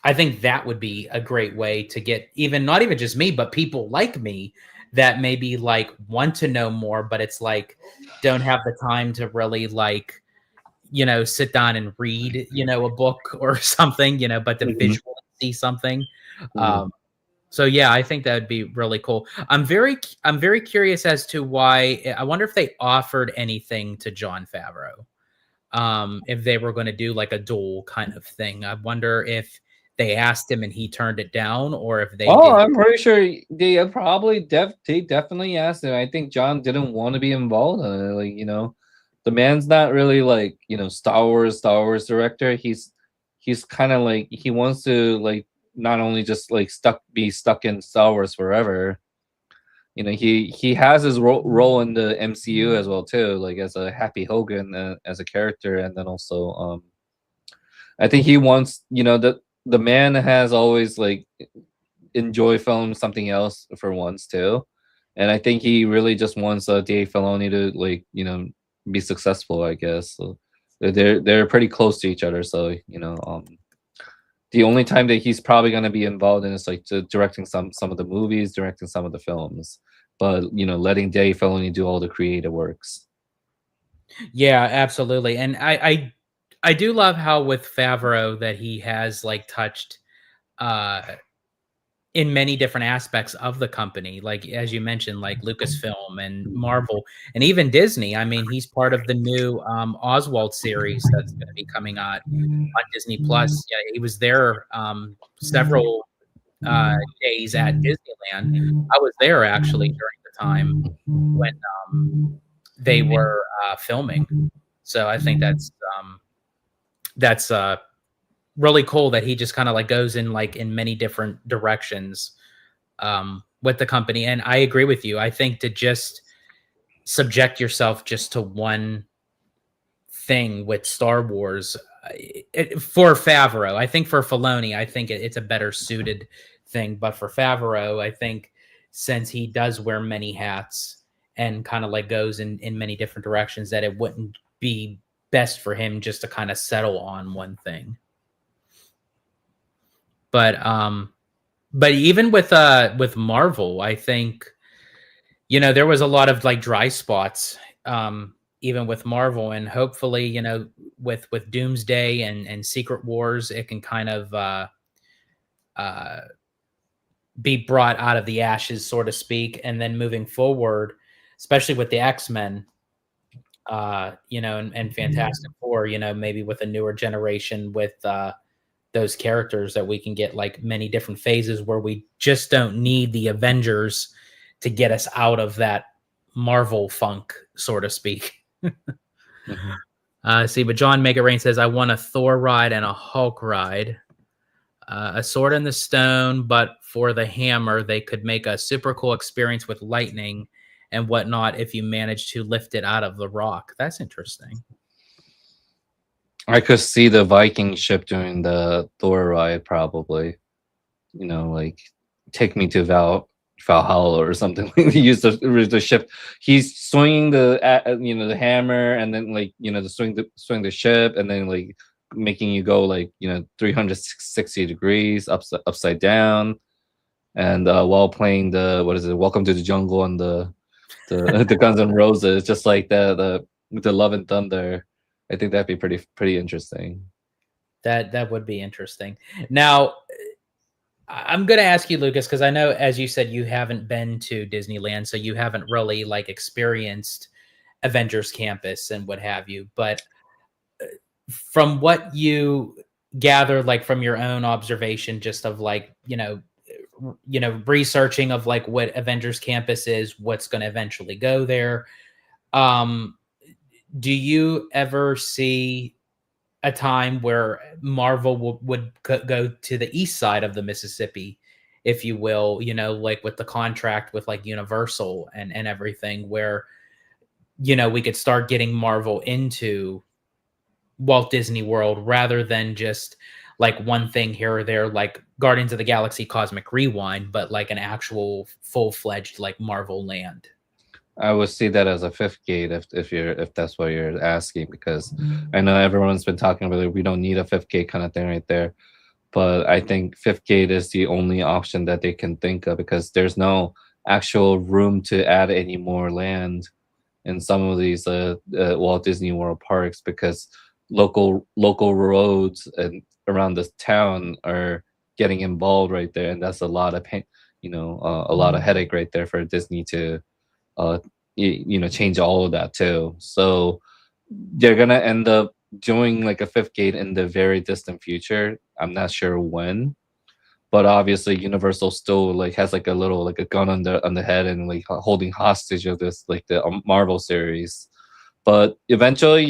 I think that would be a great way to get even not even just me, but people like me that maybe like want to know more, but it's like don't have the time to really like, sit down and read, a book or something, but to Mhm. visually see something. Mhm. Um, so yeah, I think that would be really cool. I'm very curious as to why. I wonder if they offered anything to Jon Favreau, if they were going to do like a duel kind of thing. I wonder if they asked him and he turned it down, or if they Oh, did. I'm pretty sure they probably they definitely asked him. I think John didn't want to be involved in it. Like, the man's not really like, Star Wars director. He's kind of like he wants to like not only just like be stuck in Star Wars forever. He has his role in the MCU as well too, like as a Happy Hogan as a character, and then also I think he wants, the man has always like enjoy film something else for once too. And I think he really just wants Dave Filoni to like, be successful, I guess. So they're pretty close to each other. So, the only time that he's probably gonna be involved in is like directing some of the movies, directing some of the films. But letting Dave Filoni do all the creative works. Yeah, absolutely. And I do love how with Favreau that he has like touched uh in many different aspects of the company, like as you mentioned, like Lucasfilm and Marvel and even Disney. I mean, he's part of the new Oswald series that's going to be coming out on Disney Plus. Yeah, he was there several days at Disneyland. I was there actually during the time when they were filming. So I think that's really cool that he just kind of like goes in like in many different directions with the company. And I agree with you. I think to just subject yourself just to one thing with Star Wars for Favreau. I think for Filoni, I think it's a better suited thing. But for Favreau, I think since he does wear many hats and kind of like goes in many different directions, that it wouldn't be best for him just to kind of settle on one thing. But even with Marvel, I think there was a lot of like dry spots even with Marvel, and hopefully with Doomsday and Secret Wars it can kind of uh be brought out of the ashes, so to speak, and then moving forward, especially with the X-Men, and Fantastic Four, maybe with a newer generation with those characters, that we can get like many different phases where we just don't need the Avengers to get us out of that Marvel funk, so to speak. Mhm. See, but John Make It Rain says, I want a Thor ride and a Hulk ride. A sword in the stone, but for the hammer, they could make a super cool experience with lightning and whatnot if you manage to lift it out of the rock. That's interesting. I could see the Viking ship doing the Thor ride probably. Like take me to Valhalla or something. Use the ship. He's swinging the hammer, and then like the swing the ship, and then like making you go like 360 degrees upside down, and while playing the what is it? Welcome to the Jungle and the Guns N' Roses, just like the Love and Thunder. I think that'd be pretty interesting. That would be interesting. Now, I'm going to ask you, Lucas, because I know, as you said, you haven't been to Disneyland, so you haven't really like experienced Avengers Campus and what have you. But from what you gather, like from your own observation, just of like researching of like what Avengers Campus is, what's going to eventually go there. Um, do you ever see a time where Marvel would go to the east side of the Mississippi, if you will, like with the contract with like Universal and everything, where we could start getting Marvel into Walt Disney World rather than just like one thing here or there, like Guardians of the Galaxy Cosmic Rewind, but like an actual full fledged like Marvel land. I would see that as a fifth gate if that's what you're asking, because I know everyone's been talking about it. We don't need a fifth gate kind of thing right there, but I think fifth gate is the only option that they can think of, because there's no actual room to add any more land in some of these Walt Disney World parks, because local roads and around this town are getting involved right there, and that's a lot of pain, a lot of headache right there for Disney to uh change all of that too. So they're gonna end up doing like a fifth gate in the very distant future. I'm not sure when, but obviously Universal still like has like a little like a gun on the head and like holding hostage of this like the Marvel series. But eventually,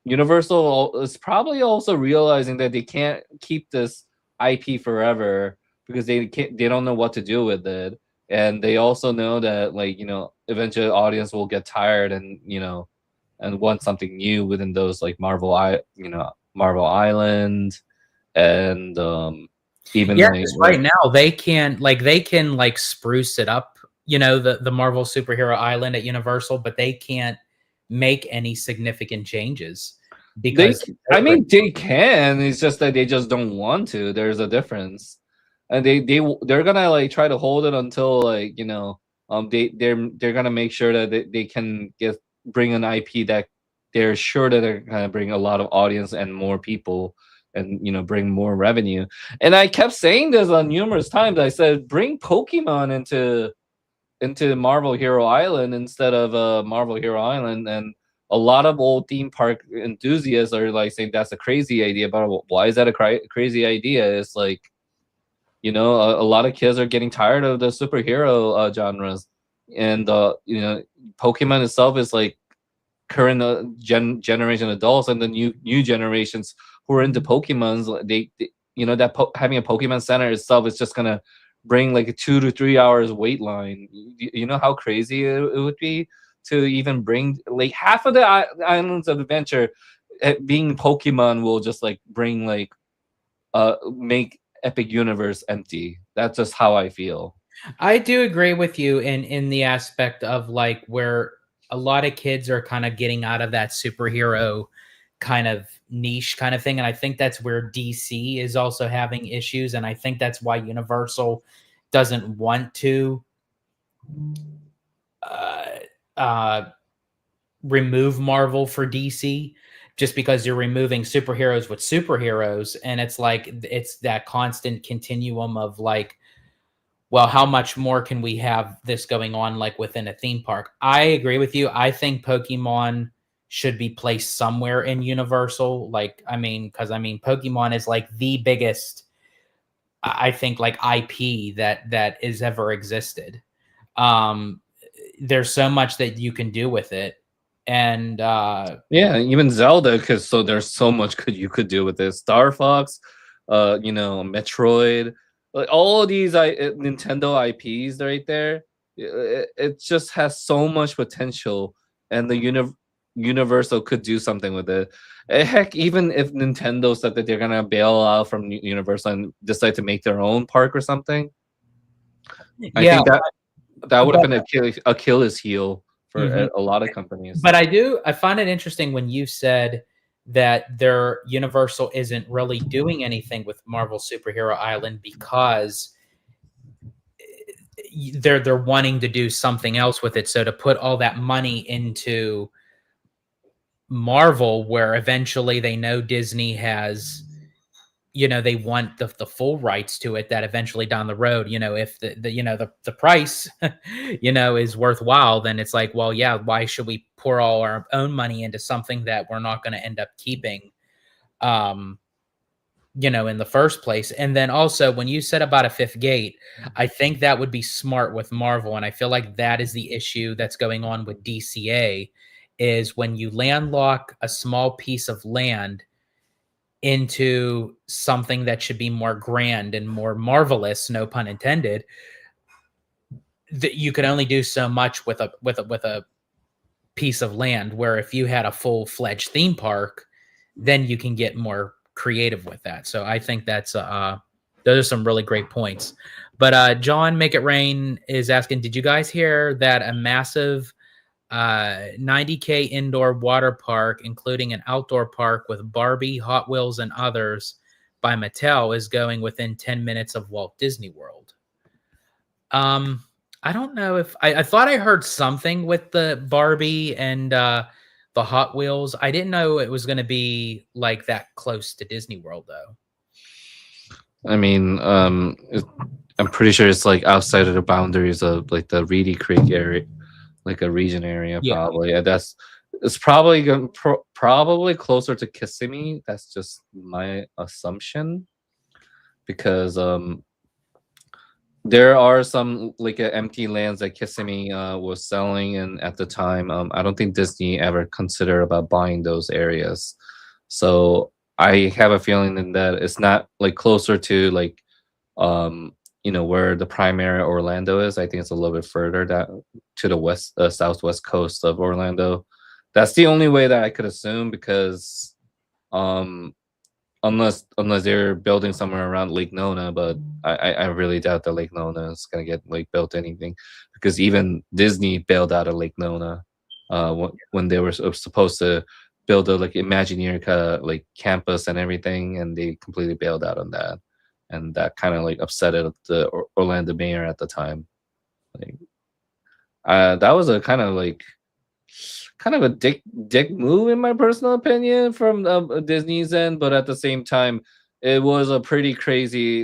Universal is probably also realizing that they can't keep this IP forever, because they don't know what to do with it, and they also know that like eventually audience will get tired, and and want something new within those like Marvel Island, and even Yeah, like because right now they can spruce it up, the Marvel Superhero Island at Universal, but they can't make any significant changes because I they're mean they can. It's just that they just don't want to. There's a difference, and they're gonna like try to hold it until like they're gonna make sure that they can bring an IP that they're sure that they're gonna bring a lot of audience and more people, and bring more revenue. And I kept saying this on numerous times. I said bring Pokemon into Marvel Hero Island instead of Marvel Hero Island, and a lot of old theme park enthusiasts are like saying that's a crazy idea. But why is that a crazy idea? It's like a lot of kids are getting tired of the superhero genres, and Pokemon itself is like current generation adults, and the new generations who are into Pokemons. That having a Pokemon Center itself is just gonna bring like a 2 to 3 hours wait line. You know how crazy it would be to even bring like half of the islands of adventure being Pokemon will just like bring like make Epic Universe empty. That's just how I feel. I do agree with you in the aspect of like where a lot of kids are kind of getting out of that superhero kind of niche kind of thing, and I think that's where DC is also having issues, and I think that's why Universal doesn't want to uh, uh, remove Marvel for DC, just because you're removing superheroes with superheroes, and it's like it's that constant continuum of like, well, how much more can we have this going on like within a theme park? I agree with you. I think Pokemon should be placed somewhere in Universal. Like, because Pokemon is like the biggest, I think, like IP that is ever existed. Um, there's so much that you can do with it, and Yeah, even Zelda, because so there's so much you could do with this. Star Fox, Metroid, like all of these Nintendo IPs right there. It just has so much potential, and the Universal could do something with it. Heck, even if Nintendo said that they're gonna bail out from Universal and decide to make their own park or something, I yeah, think that would have but been Achilles heel for mhm. a lot of companies. But I find it interesting when you said that their Universal isn't really doing anything with Marvel Superhero Island because they're wanting to do something else with it. So to put all that money into Marvel, where eventually they know Disney has, they want the full rights to it, that eventually down the road, if the price, is worthwhile, then it's like, well, yeah, why should we pour all our own money into something that we're not going to end up keeping, um, in the first place? And then also when you said about a fifth gate, I think that would be smart with Marvel. And I feel like that is the issue that's going on with DCA, is when you landlock a small piece of land into something that should be more grand and more marvelous, no pun intended, that you can only do so much with a piece of land. Where if you had a full-fledged theme park, then you can get more creative with that. So I think that's those are some really great points. But John Make It Rain is asking, did you guys hear that a massive 90K indoor water park, including an outdoor park with Barbie, Hot Wheels, and others by Mattel, is going within 10 minutes of Walt Disney World? Um, I don't know if I thought I heard something with the Barbie and the Hot Wheels. I didn't know it was going to be like that close to Disney World, though. I mean, I'm pretty sure it's like outside of the boundaries of like the Reedy Creek area, like a region area, Yeah. probably. And that's it's probably probably closer to Kissimmee. That's just my assumption because there are some like empty lands that Kissimmee was selling, and at the time, I don't think Disney ever considered about buying those areas. So I have a feeling that it's not like closer to like where the primary Orlando is. I think it's a little bit further down to the west, southwest coast of Orlando. That's the only way that I could assume because um unless they're building somewhere around Lake Nona, but I really doubt that Lake Nona is gonna get like built anything because even Disney bailed out of Lake Nona when they were supposed to build a like Imagineer like campus and everything, and they completely bailed out on that, and that kind of like upset the Orlando mayor at the time. Like, that was a kind of a dick move in my personal opinion from Disney's end, but at the same time, it was a pretty crazy,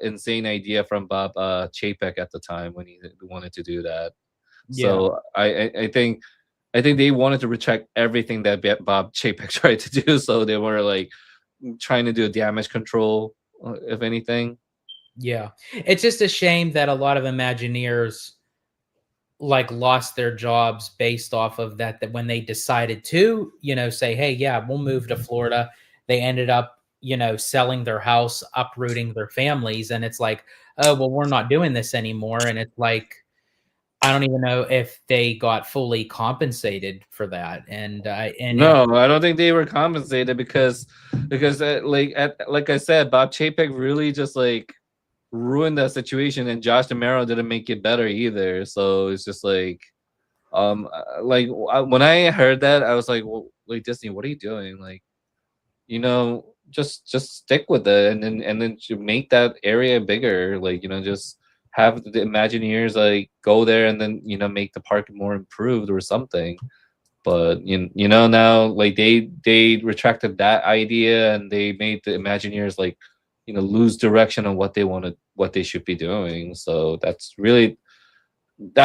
insane idea from Bob Chapek at the time when he wanted to do that. Yeah. So I think they wanted to retract everything that Bob Chapek tried to do. So they were like trying to do damage control, if anything. Yeah. It's just a shame that a lot of Imagineers like lost their jobs based off of that when they decided to, say, hey, yeah, we'll move to Florida. They ended up, selling their house, uprooting their families. And it's like, oh, well, we're not doing this anymore. And it's like, I don't even know if they got fully compensated for that. And No, I don't think they were compensated because like I said, Bob Chapek really just like ruined that situation, and Josh DeMero didn't make it better either. So it's just like, when I heard that, I was like, well, like Disney, what are you doing? Like, just stick with it, and then to make that area bigger. Like, just have the Imagineers like go there, and then make the park more improved or something. But now like they retracted that idea, and they made the Imagineers like lose direction on what they should be doing. So that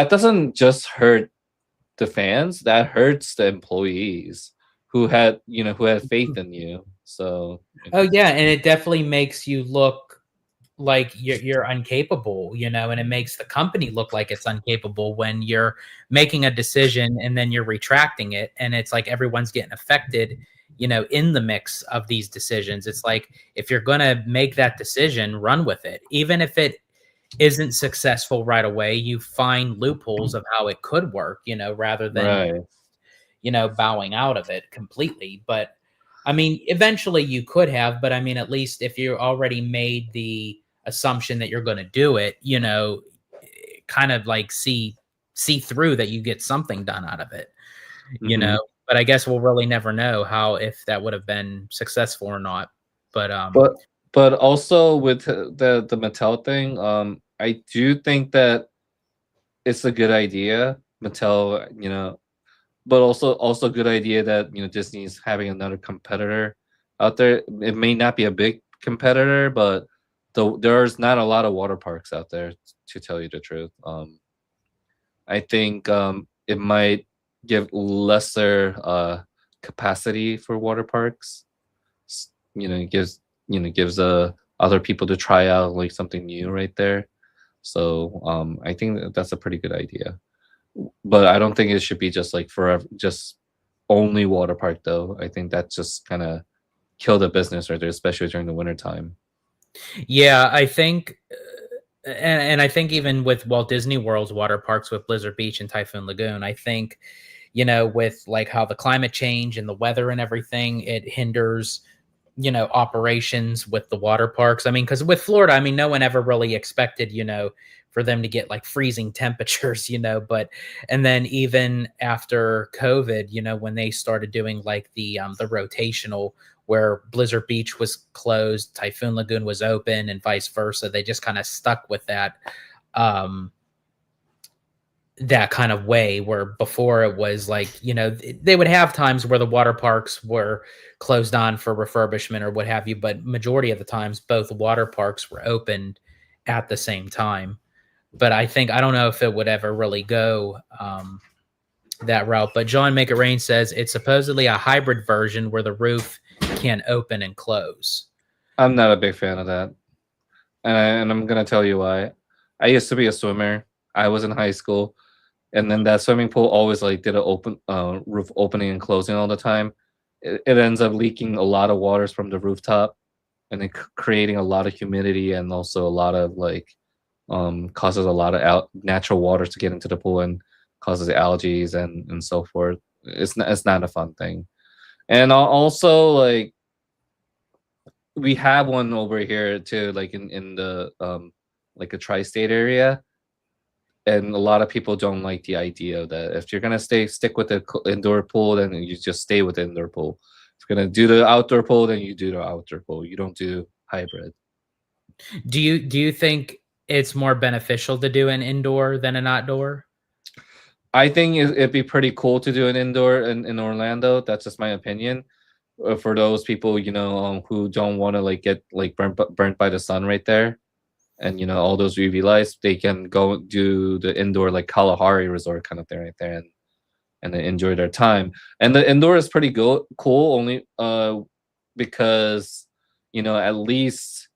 doesn't just hurt the fans, that hurts the employees who had faith in you. So oh yeah, and it definitely makes you look like you're incapable, and it makes the company look like it's incapable when you're making a decision and then you're retracting it, and it's like everyone's getting affected, in the mix of these decisions. It's like if you're going to make that decision, run with it, even if it isn't successful right away. You find loopholes of how it could work, rather than right. bowing out of it completely. But I mean, eventually you could have, but I mean, at least if you already made the assumption that you're going to do it, kind of like see through that you get something done out of it, Hmm. but I guess we'll really never know how, if that would have been successful or not. But But also with the Mattel thing, I do think that it's a good idea, Mattel, but also good idea that Disney's having another competitor out there. It may not be a big competitor, but there's not a lot of water parks out there, to tell you the truth. I think it might give lesser capacity for water parks. It gives other people to try out like something new right there. So I think that's a pretty good idea. But I don't think it should be just like forever, just only water park though. I think that just kind of kill the business right there, especially during the winter time. yeah, I think, and I think even with Walt Disney World's water parks with Blizzard Beach and Typhoon Lagoon, I think with like how the climate change and the weather and everything, it hinders operations with the water parks. I mean, because with Florida, I mean, no one ever really expected, for them to get like freezing temperatures, but and then even after COVID, when they started doing like the rotational where Blizzard Beach was closed, Typhoon Lagoon was open, and vice versa, they just kind of stuck with um that kind of way where before it was like they would have times where the water parks were closed on for refurbishment or what have you, but majority of the times both water parks were opened at the same time. But I don't know if it would ever really go that route. But John Make It Rain says it's supposedly a hybrid version where the roof can open and close. I'm not a big fan of that, and I'm gonna tell you why. I used to be a swimmer. I was in high school, and then that swimming pool always like did a open roof opening and closing all the time. It ends up leaking a lot of waters from the rooftop, and then creating a lot of humidity, and also a lot of like causes a lot of natural waters to get into the pool and causes algae and so forth. It's not a fun thing. And also like we have one over here too, like in the like a tri-state area, and a lot of people don't like the idea of that. If you're gonna stick with the indoor pool, then you just stay with the indoor pool. If you're gonna do the outdoor pool, then you do the outdoor pool. You don't do hybrid. Do you think it's more beneficial to do an indoor than an outdoor? I think it'd be pretty cool to do an indoor in Orlando. That's just my opinion. For those people, who don't want to like get like burnt by the sun right there, and all those UV lights, they can go do the indoor like Kalahari Resort kind of thing right there, and then enjoy their time. And the indoor is pretty cool, only because at least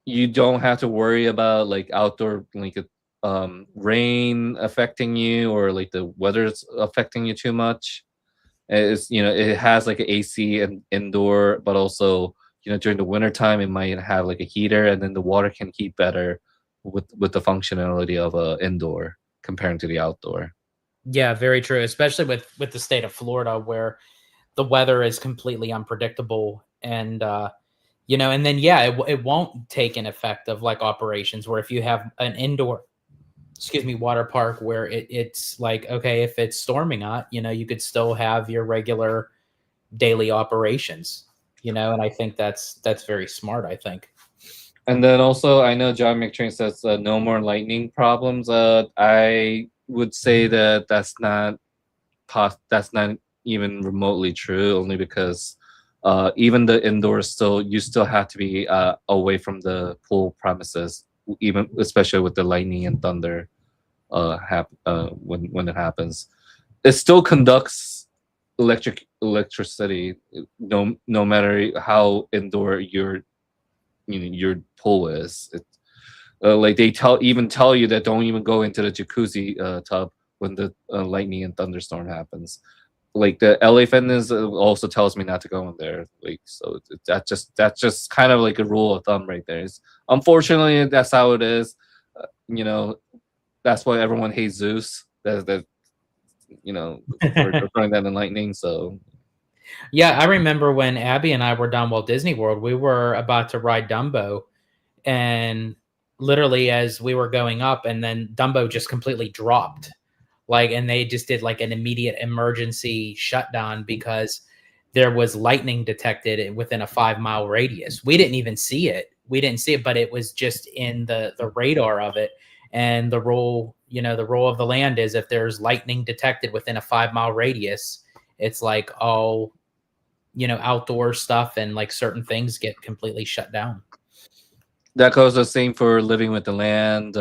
you don't have to worry about like outdoor like rain affecting you, or like the weather's affecting you too much. It has like an AC and indoor, but also during the winter time it might have like a heater, and then the water can heat better with the functionality of a indoor comparing to the outdoor. Yeah, very true, especially with the state of Florida where the weather is completely unpredictable. And and then yeah, it won't take an effect of like operations where if you have an indoor water park where it's like, okay, if it's storming out, you could still have your regular daily operations, and I think that's very smart, I think. And then also, I know John McTrain says no more lightning problems. I would say that that's not even remotely true. Only because even the indoors you still have to be away from the pool premises, even especially with the lightning and thunder. When it happens, it still conducts electricity, no matter how indoor your pool is. Like they tell you that don't even go into the jacuzzi tub when the lightning and thunderstorm happens. Like the LA Fitness also tells me not to go in there. Like so that's just kind of like a rule of thumb right there. Unfortunately, that's how it is. You know, that's why everyone hates Zeus. That for throwing that in lightning. So Yeah, I remember when Abby and I were down Walt Disney World, we were about to ride Dumbo, and literally as we were going up, and then Dumbo just completely dropped. Like, and they just did like an immediate emergency shutdown because there was lightning detected within a 5 mile radius. We didn't even see it. We didn't see it, but it was just in the radar of it. And the rule of the land is if there's lightning detected within a 5 mile radius, it's like all outdoor stuff and like certain things get completely shut down. that goes the same for Living with the Land.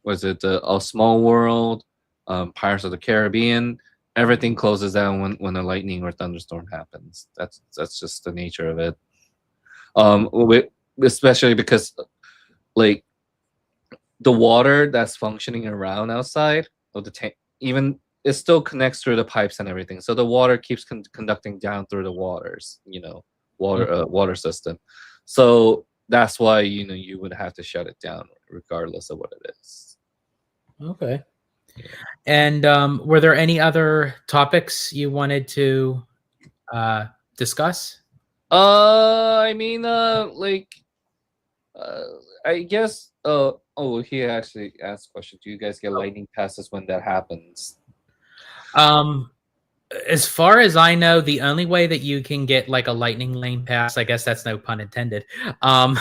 Was it A Small World? Pirates of the Caribbean. Everything closes down when a lightning or thunderstorm happens. That's just the nature of it. Especially because like the water that's functioning around outside of the tank, even it still connects through the pipes and everything. So the water keeps conducting down through the water system. So that's why you would have to shut it down regardless of what it is. Okay. And were there any other topics you wanted to discuss? I mean, uh, I guess. Oh, he actually asked a question. Do you guys get Oh. lightning passes when that happens? Um, as far as I know, the only way that you can get like a lightning lane pass, I guess that's no pun intended, um,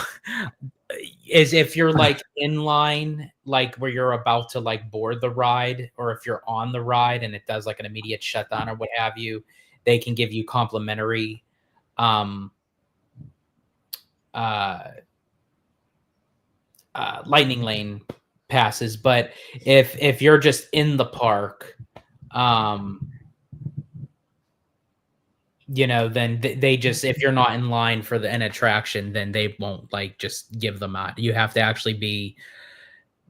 is if you're like in line, like where you're about to like board the ride, or if you're on the ride and it does like an immediate shutdown or what have you, they can give you complimentary um, uh, lightning lane passes. But if you're just in the park, um, then they just, if you're not in line for an attraction, then they won't like just give them out. You have to actually be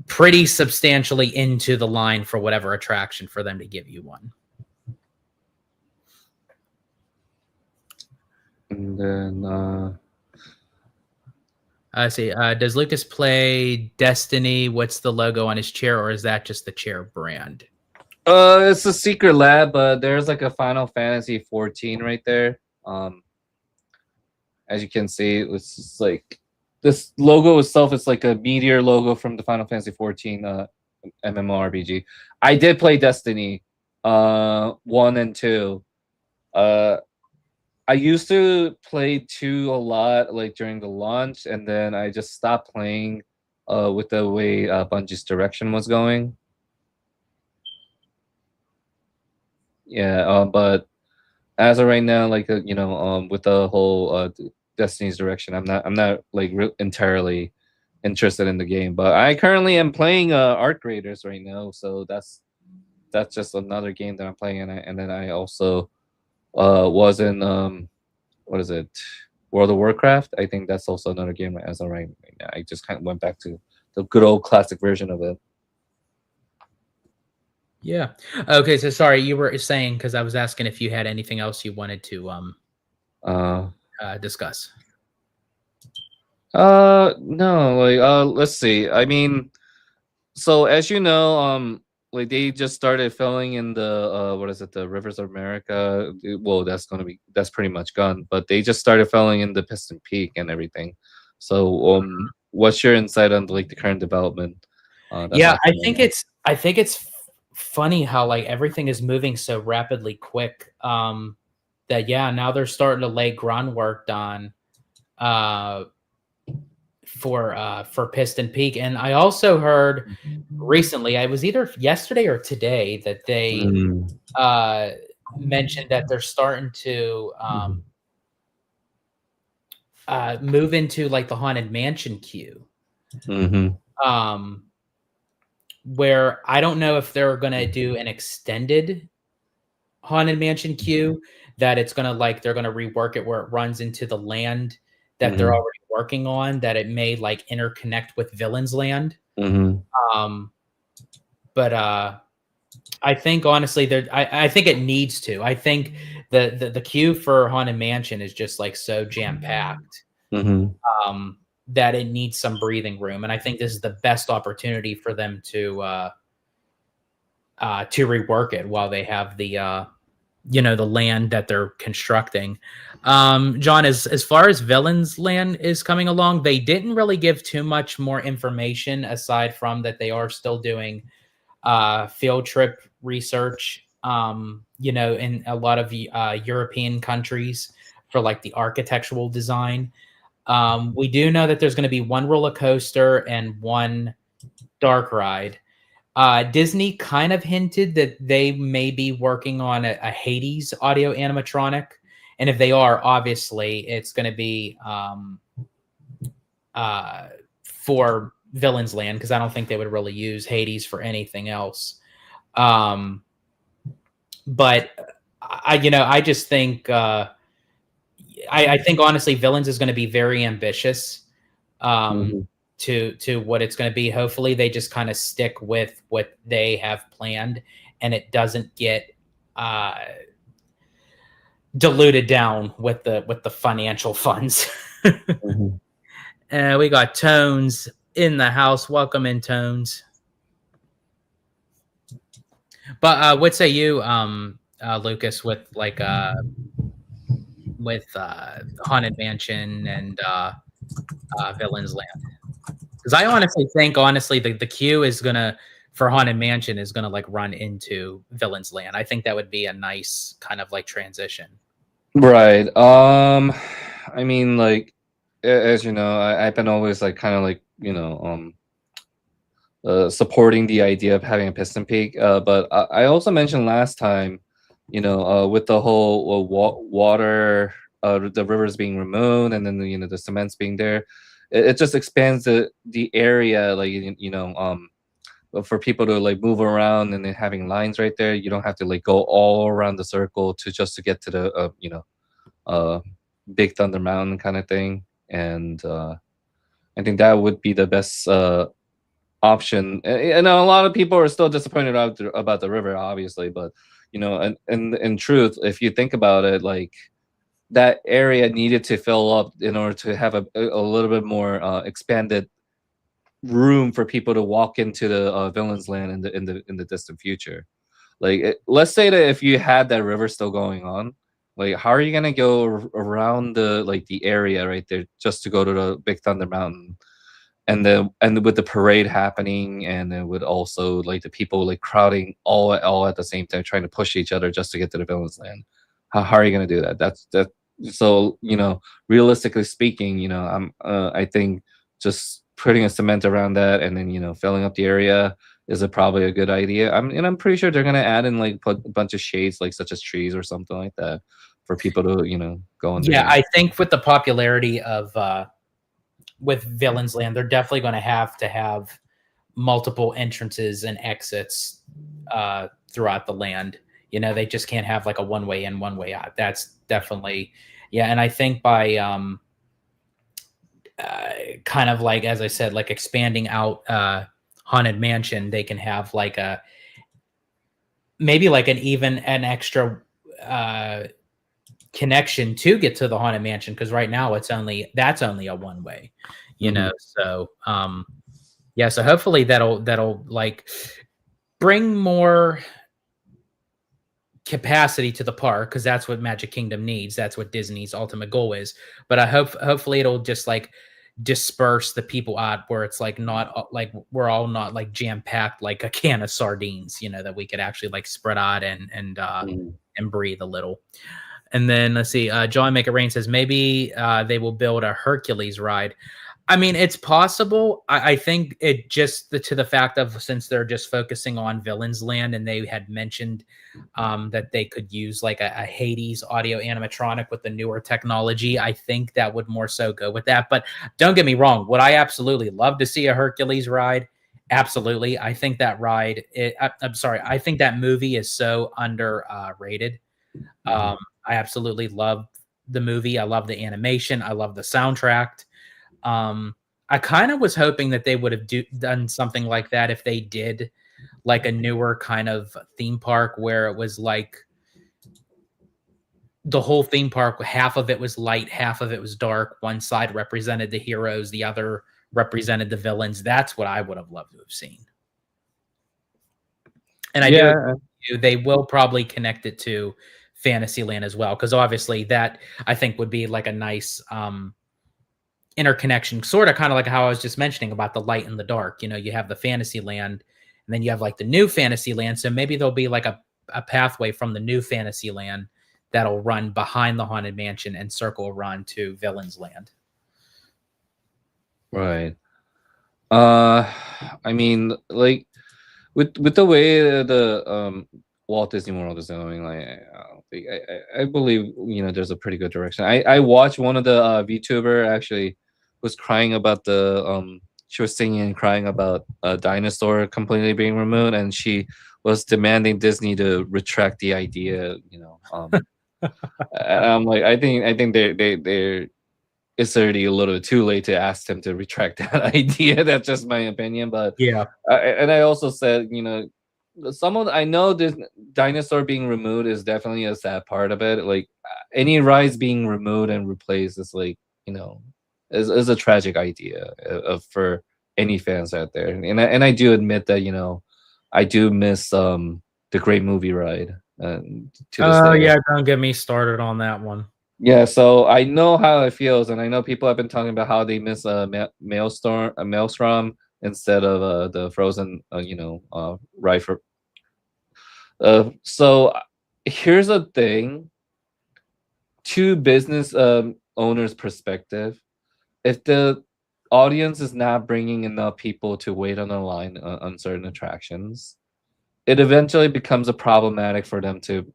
pretty substantially into the line for whatever attraction for them to give you one. And then I see. Does Lucas play Destiny? What's the logo on his chair, or is that just the chair brand? it's a secret lab, but there's like a Final Fantasy 14 right there. As you can see, it's just like this logo itself is like a meteor logo from the Final Fantasy 14 MMORPG. I did play Destiny 1 and 2. I used to play 2 a lot like during the launch, and then I just stopped playing with the way Bungie's direction was going. Yeah, but as of right now, like with the whole Destiny's direction, I'm not like entirely interested in the game. But I currently am playing Art Graders right now, so that's just another game that I'm playing, and then I also was in what is it, World of Warcraft. I think that's also another game as of right now. I just kind of went back to the good old classic version of it. Yeah. Okay. So sorry, you were saying, because I was asking if you had anything else you wanted to Uh, discuss. no, like let's see. I mean, so as you know, like they just started filling in the what is it, the Rivers of America. Well, that's pretty much gone, but they just started filling in the Piston Peak and everything. So what's your insight on like the current development that's Yeah, happening right now? I think it's funny how like everything is moving so rapidly quick. That yeah, now they're starting to lay groundwork on uh for Piston Peak. And I also heard recently, I was either yesterday or today, that they Mm. mentioned that they're starting to move into like the Haunted Mansion queue. Mm-hmm. Where I don't know if they're gonna do an extended Haunted Mansion queue, that it's gonna like they're gonna rework it where it runs into the land that they're Mm-hmm. already working on, that it may like interconnect with Villain's Land. Mm-hmm. But I think honestly, I think it needs to. I think the queue for Haunted Mansion is just like so jam packed Mm-hmm. that it needs some breathing room, and I think this is the best opportunity for them to rework it while they have the the land that they're constructing. John, as far as Villains Land is coming along, they didn't really give too much more information aside from that they are still doing field trip research, in a lot of European countries for like the architectural design. We do know that there's going to be one roller coaster and one dark ride. Disney kind of hinted that they may be working on a Hades audio animatronic. And if they are, obviously, it's going to be for Villains Land, because I don't think they would really use Hades for anything else. But I just think I think honestly, Villains is going to be very ambitious. Mm-hmm. To what it's going to be. Hopefully, they just kind of stick with what they have planned, and it doesn't get diluted down with the financial funds. Mm-hmm. We got Tones in the house. Welcome in, Tones. But what say you, Lucas, with Haunted Mansion and Villains Land? Because I honestly think, honestly, the queue is gonna for Haunted Mansion is gonna like run into Villains Land. I think that would be a nice kind of like transition. Right. I mean, like, as you know, I've been always like kind of like, supporting the idea of having a piston peak. But I also mentioned last time, with the whole water, the rivers being removed, and then the cements being there, it just expands the area, like for people to like move around, and then having lines right there, you don't have to like go all around the circle to get to the uh Big Thunder Mountain kind of thing. And I think that would be the best option. And a lot of people are still disappointed about the river, obviously, but and in truth, if you think about it, like that area needed to fill up in order to have a little bit more expanded room for people to walk into the villains land in the distant future. Like, let's say that if you had that river still going on, like how are you gonna go around the area right there just to go to the Big Thunder Mountain? And with the parade happening, and then with also like the people like crowding all at the same time, trying to push each other just to get to the villains land. How are you going to do that? So realistically speaking, I think just putting a cement around that, and then filling up the area is probably a good idea. I'm pretty sure they're going to add in like put a bunch of shades, like such as trees or something like that, for people to go in Yeah, there. I think with the popularity of with Villains Land, they're definitely going to have multiple entrances and exits throughout the land. They just can't have like a one way in, one way out. That's definitely, yeah. And I think by kind of like, as I said, like expanding out Haunted Mansion, they can have like a maybe like an extra uh, connection to get to the Haunted Mansion, because right now that's only a one way, Mhm. So yeah, so hopefully that'll like bring more capacity to the park, because that's what Magic Kingdom needs. That's what Disney's ultimate goal is. But I hopefully it'll just like disperse the people out, where it's like not like we're all not like jam packed like a can of sardines, that we could actually like spread out Mhm. and breathe a little. And then let's see, John Make It Rain says maybe they will build a Hercules ride. I mean, it's possible. I think it just to the fact of, since they're just focusing on Villains Land, and they had mentioned that they could use like a Hades audio animatronic with the newer technology. I think that would more so go with that. But don't get me wrong. Would I absolutely love to see a Hercules ride? Absolutely. I think that ride, I'm sorry, I think that movie is so underrated. Mhm. I absolutely love the movie. I love the animation. I love the soundtrack. Um, I kind of was hoping that they would have done something like that if they did like a newer kind of theme park, where it was like the whole theme park, half of it was light, half of it was dark. One side represented the heroes, the other represented the villains. That's what I would have loved to have seen. And I do agree Yeah. with you, they will probably connect it to Fantasyland as well, because obviously that I think would be like a nice interconnection, sort of kind of like how I was just mentioning about the light and the dark. You have the Fantasyland, and then you have like the new Fantasyland. So maybe there'll be like a pathway from the new Fantasyland that'll run behind the Haunted Mansion and circle around to Villains Land. Right. I mean, like with the way the Walt Disney World is going, like I don't think I believe there's a pretty good direction. I watched one of the VTuber actually was crying about the she was singing and crying about a dinosaur completely being removed, and she was demanding Disney to retract the idea. And I'm like, I think they're it's already a little too late to ask them to retract that idea. That's just my opinion. But Yeah. and I also said, I know this dinosaur being removed is definitely a sad part of it. Like any rides being removed and replaced is like is a tragic idea for any fans out there. And I do admit that I do miss the great movie ride to this Oh day. yeah, don't get me started on that one. Yeah, so I know how it feels, and I know people have been talking about how they miss a maelstrom instead of the frozen, ride for. So here's a thing: to business owners' perspective, if the audience is not bringing enough people to wait on the line on certain attractions, it eventually becomes a problematic for them to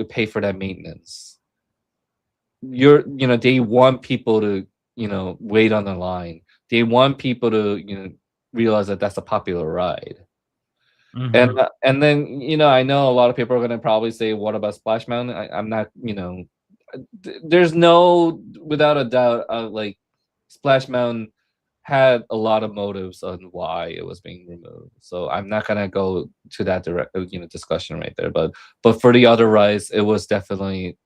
pay for that maintenance. They want people to wait on the line. They want people to realize that that's a popular ride. Hmm. And then I know a lot of people are going to probably say, what about Splash Mountain? I'm not, there's no, without a doubt, like Splash Mountain had a lot of motives on why it was being removed. So I'm not gonna go to that direct, discussion right there. But for the other rides, it was definitely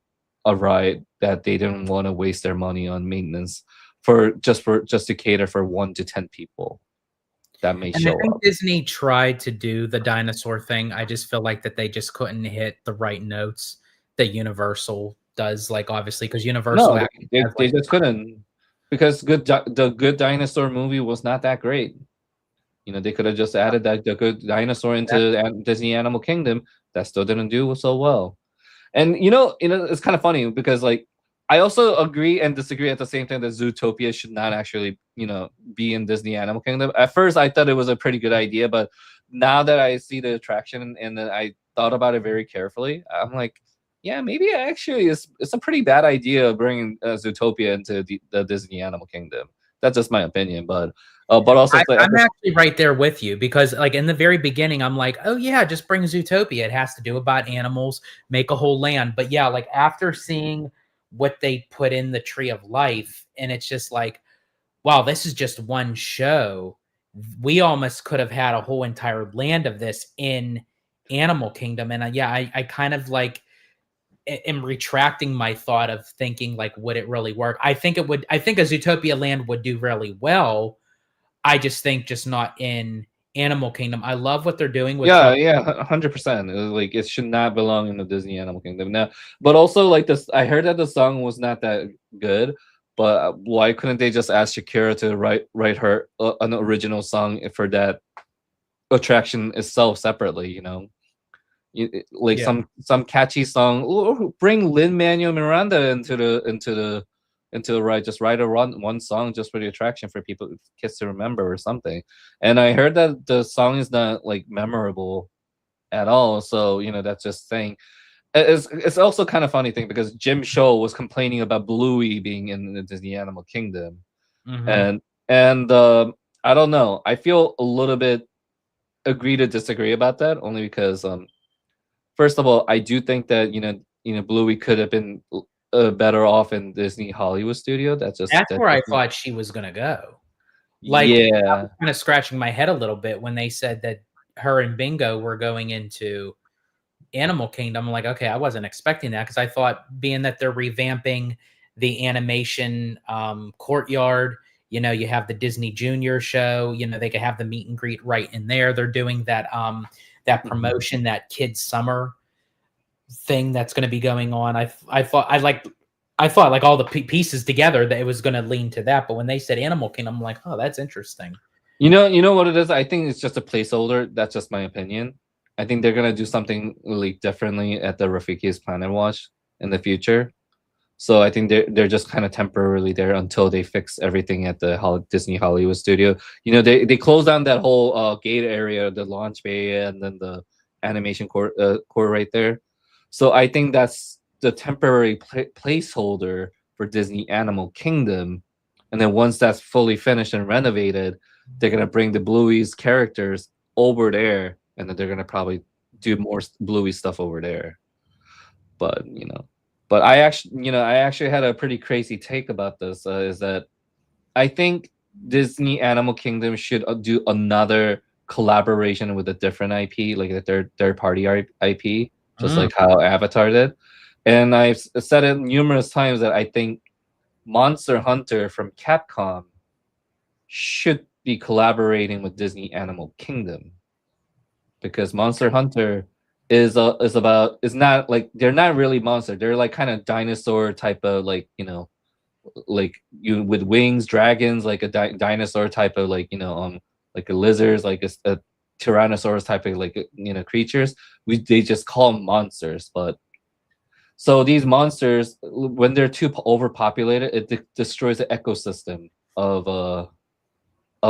a ride that they didn't want to waste their money on maintenance for just to cater for 1 to 10 people that may And I show think up. Disney tried to do the dinosaur thing. I just feel like that they just couldn't hit the right notes that Universal does. Like obviously, because Universal No, actually has they like just couldn't, because the Good Dinosaur movie was not that great. They could have just added that the Good Dinosaur that. into Disney Animal Kingdom. That still didn't do so well. And it's kind of funny because like I also agree and disagree at the same time that Zootopia should not actually, be in Disney Animal Kingdom. At first, I thought it was a pretty good idea, but now that I see the attraction and then I thought about it very carefully, I'm like, yeah, maybe actually it's a pretty bad idea bringing Zootopia into the Disney Animal Kingdom. That's just my opinion, but also at I'm actually right there with you because, like, in the very beginning, I'm like, oh, yeah, just bring Zootopia. It has to do about animals, make a whole land. But yeah, like, after seeing what they put in the Tree of Life, and it's just like, wow, this is just one show. We almost could have had a whole entire land of this in Animal Kingdom. And yeah, I kind of like am retracting my thought of thinking, like, would it really work? I think it would. I think a Zootopia land would do really well. I just think just not in Animal Kingdom. I love what they're doing with Yeah, Charlie. yeah, 100%. Like it should not belong in the Disney Animal Kingdom now. But also, like this, I heard that the song was not that good. But why couldn't they just ask Shakira to write her an original song for that attraction itself separately? Like Yeah. some catchy song. Bring Lin Manuel Miranda into the ride. Just write a one song just for the attraction for people kids to remember or something. And I heard that the song is not like memorable at all. So that's just saying. It's also kind of funny thing because Jim Show was complaining about Bluey being in the Disney Animal Kingdom, Mhm. and I don't know. I feel a little bit agree to disagree about that only because first of all, I do think that Bluey could have been better off in Disney Hollywood Studio. That's That's where I just thought she was gonna go. Like, I was yeah. kinda scratching my head a little bit when they said that her and Bingo were going into Animal Kingdom. I'm like, "Okay, I wasn't expecting that because I thought being that they're revamping the animation, courtyard, you have the Disney Junior show, they could have the meet and greet right in there. They're doing that Mhm. promotion, that kids summer thing that's going to be going on. I thought like all the pieces together that it was going to lean to that, but when they said Animal Kingdom, I'm like, oh, that's interesting. You know what it is? I think it's just a placeholder. That's just my opinion. I think they're gonna do something really differently at the Rafiki's Planet Watch in the future. So I think they're just kind of temporarily there until they fix everything at the Disney Hollywood Studio. They closed down that whole gate area, the launch bay, and then the animation core right there. So I think that's the temporary placeholder for Disney Animal Kingdom. And then once that's fully finished and renovated, they're gonna bring the Bluey's characters over there, and then they're gonna probably do more Bluey stuff over there. But I actually had a pretty crazy take about this. Is that I think Disney Animal Kingdom should do another collaboration with a different IP, like a third party IP, just Mm. like how Avatar did. And I've said it numerous times that I think Monster Hunter from Capcom should be collaborating with Disney Animal Kingdom because Monster Hunter is not like they're not really monster. They're like kind of dinosaur type of like like you with wings, dragons, like a dinosaur type of like like a lizards, like a tyrannosaurus type of like creatures. They just call them monsters, but so these monsters when they're too overpopulated, it destroys the ecosystem of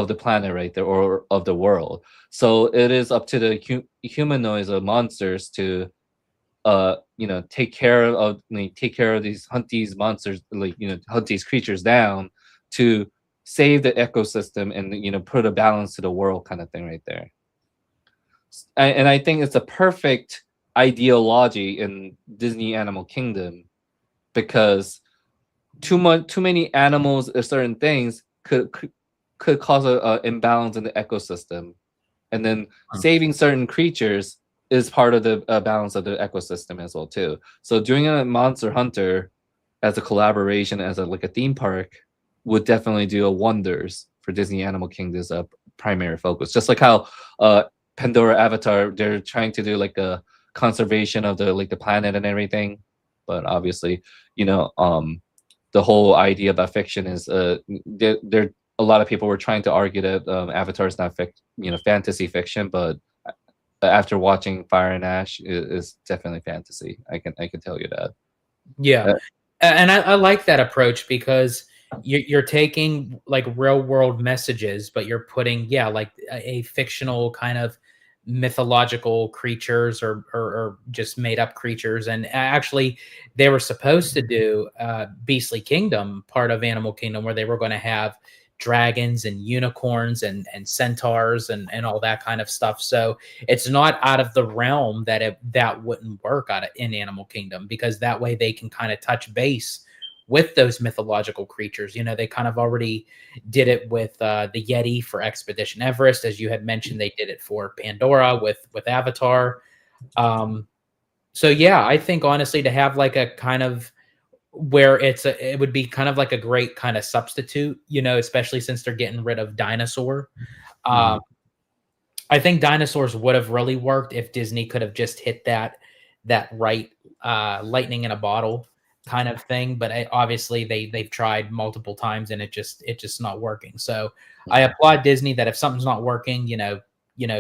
the planet right there or of the world. So it is up to the humanoids or monsters to take care of take care of these hunt these monsters, like hunt these creatures down to save the ecosystem and put a balance to the world kind of thing right there. And I think it's a perfect ideology in Disney Animal Kingdom because too many animals or certain things could cause a imbalance in the ecosystem, and then saving certain creatures is part of the balance of the ecosystem as well too. So doing a Monster Hunter as a collaboration as like a theme park would definitely do wonders for Disney Animal Kingdom's primary focus. Just like how Pandora Avatar, they're trying to do like a conservation of the planet and everything, but obviously the whole idea about fiction is there a lot of people were trying to argue that Avatar is not fantasy fiction, but after watching Fire and Ash is definitely fantasy. I can tell you that. Yeah, and I like that approach because you're taking like real world messages, but you're putting like a fictional kind of mythological creatures or just made up creatures. And actually, they were supposed to do Beastly Kingdom, part of Animal Kingdom, where they were going to have dragons and unicorns and centaurs and all that kind of stuff. So it's not out of the realm that that wouldn't work in Animal Kingdom, because that way they can kind of touch base with those mythological creatures. They kind of already did it with the Yeti for Expedition Everest, as you had mentioned. They did it for Pandora with Avatar. So yeah, I think honestly to have like a kind of where it would be kind of like a great kind of substitute, especially since they're getting rid of dinosaur. I think dinosaurs would have really worked if Disney could have just hit that right lightning in a bottle kind of thing. But obviously they've tried multiple times and it's just not working. So I applaud Disney that if something's not working,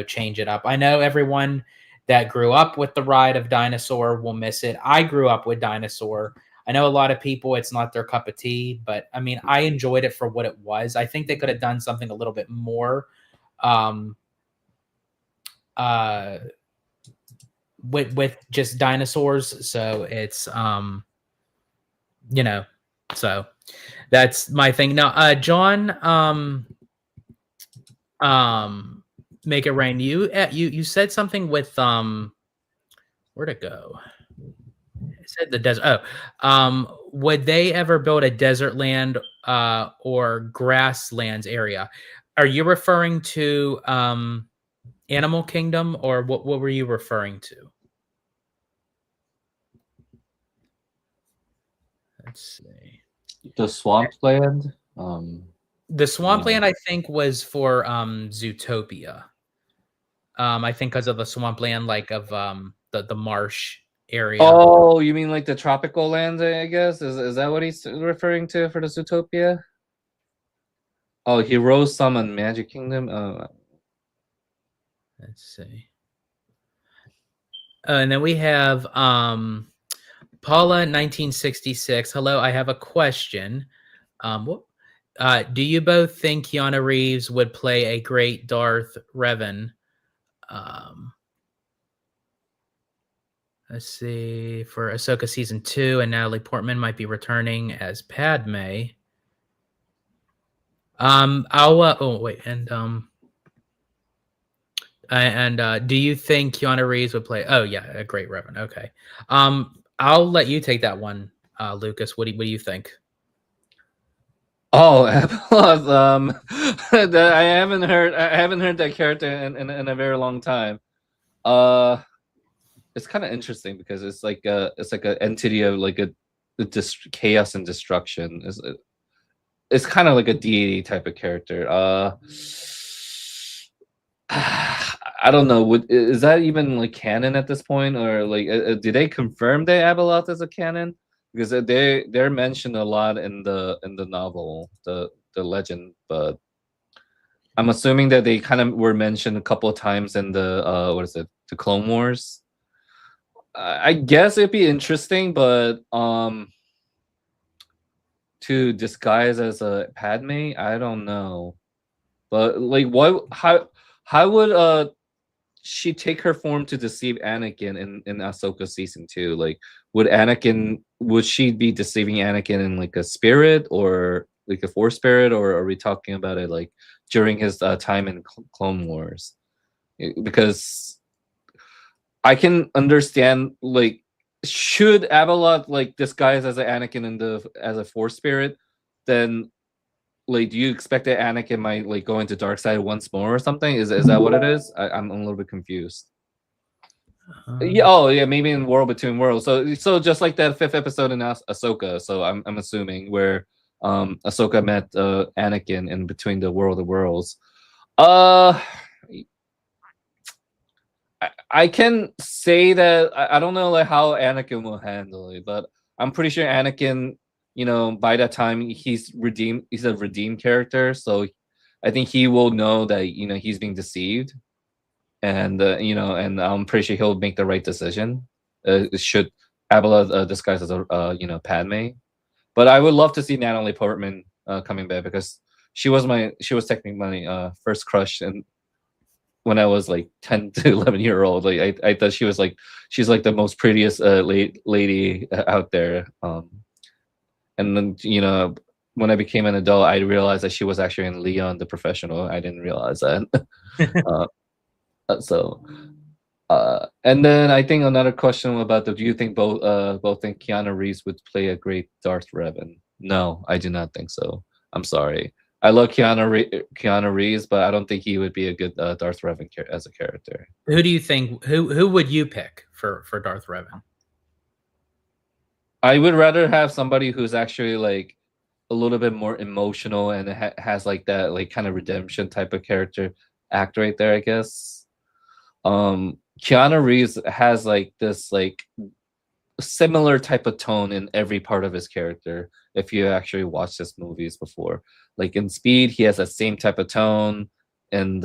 change it up. I know everyone that grew up with the ride of Dinosaur will miss it. I grew up with Dinosaur. I know a lot of people, it's not their cup of tea, but I mean, I enjoyed it for what it was. I think they could have done something a little bit more with just dinosaurs. So it's so that's my thing. Now, John, Make It Rain. You said something with where'd it go? It said the desert. Would they ever build a desert land or grasslands area? Are you referring to Animal Kingdom, or what were you referring to? Let's see. The Swampland. The Swampland, I think, was for Zootopia. I think because of the swampland, like of the marsh area. Oh, you mean like the tropical land? I guess is that what he's referring to for the Zootopia? Oh, he rose some on Magic Kingdom. Let's see. And then we have Paula 1966. Hello, I have a question. Do you both think Keanu Reeves would play a great Darth Revan? Let's see, for Ahsoka season 2, and Natalie Portman might be returning as Padme. Oh wait, and do you think Keanu Reeves would play? Oh yeah, a great Revan. Okay. I'll let you take that one, Lucas. What do you think? Oh, I haven't heard that character in a very long time. It's kind of interesting because it's like an entity of like a chaos and destruction. It's kind of like a deity type of character. I don't know. Is that even like canon at this point, or like did they confirm that Abeloth is a canon? Because they're mentioned a lot in the novel, the legend, but I'm assuming that they kind of were mentioned a couple of times in the what is it, the Clone Wars. I guess it'd be interesting, but to disguise as a Padme, I don't know. But like, what? How would she take her form to deceive Anakin in Ahsoka season 2? Like, would she be deceiving Anakin in like a spirit or like a force spirit, or are we talking about it like during his time in Clone Wars? Because I can understand like, should Abeloth like disguise as an Anakin as a force spirit, then like, do you expect that Anakin might like go into dark side once more or something? Is that what it is? I'm a little bit confused. Yeah. Oh, yeah. Maybe in World Between Worlds. So just like that fifth episode in Ahsoka. So I'm assuming where Ahsoka met Anakin in between the World of Worlds. Uh, I can say that I don't know like how Anakin will handle it, but I'm pretty sure Anakin, by that time he's redeemed. He's a redeemed character, so I think he will know that he's being deceived, and and I'm pretty sure he'll make the right decision. Should Abeloth disguise as a Padme, but I would love to see Natalie Portman coming back because she was technically my first crush and when I was like 10 to 11-year old. Like I thought she's like the most prettiest lady out there. And then when I became an adult, I realized that she was actually in Leon the Professional. I didn't realize that. So and then I think another question about do you think both think Keanu Reeves would play a great Darth Revan? No, I do not think so. I'm sorry. I love Keanu Reeves, but I don't think he would be a good Darth Revan as a character. Who do you think? Who would you pick for Darth Revan? I would rather have somebody who's actually like a little bit more emotional and has like that like kind of redemption type of character act right there, I guess. Keanu Reeves has like this like similar type of tone in every part of his character. If you actually watched his movies before, like in Speed, he has that same type of tone, and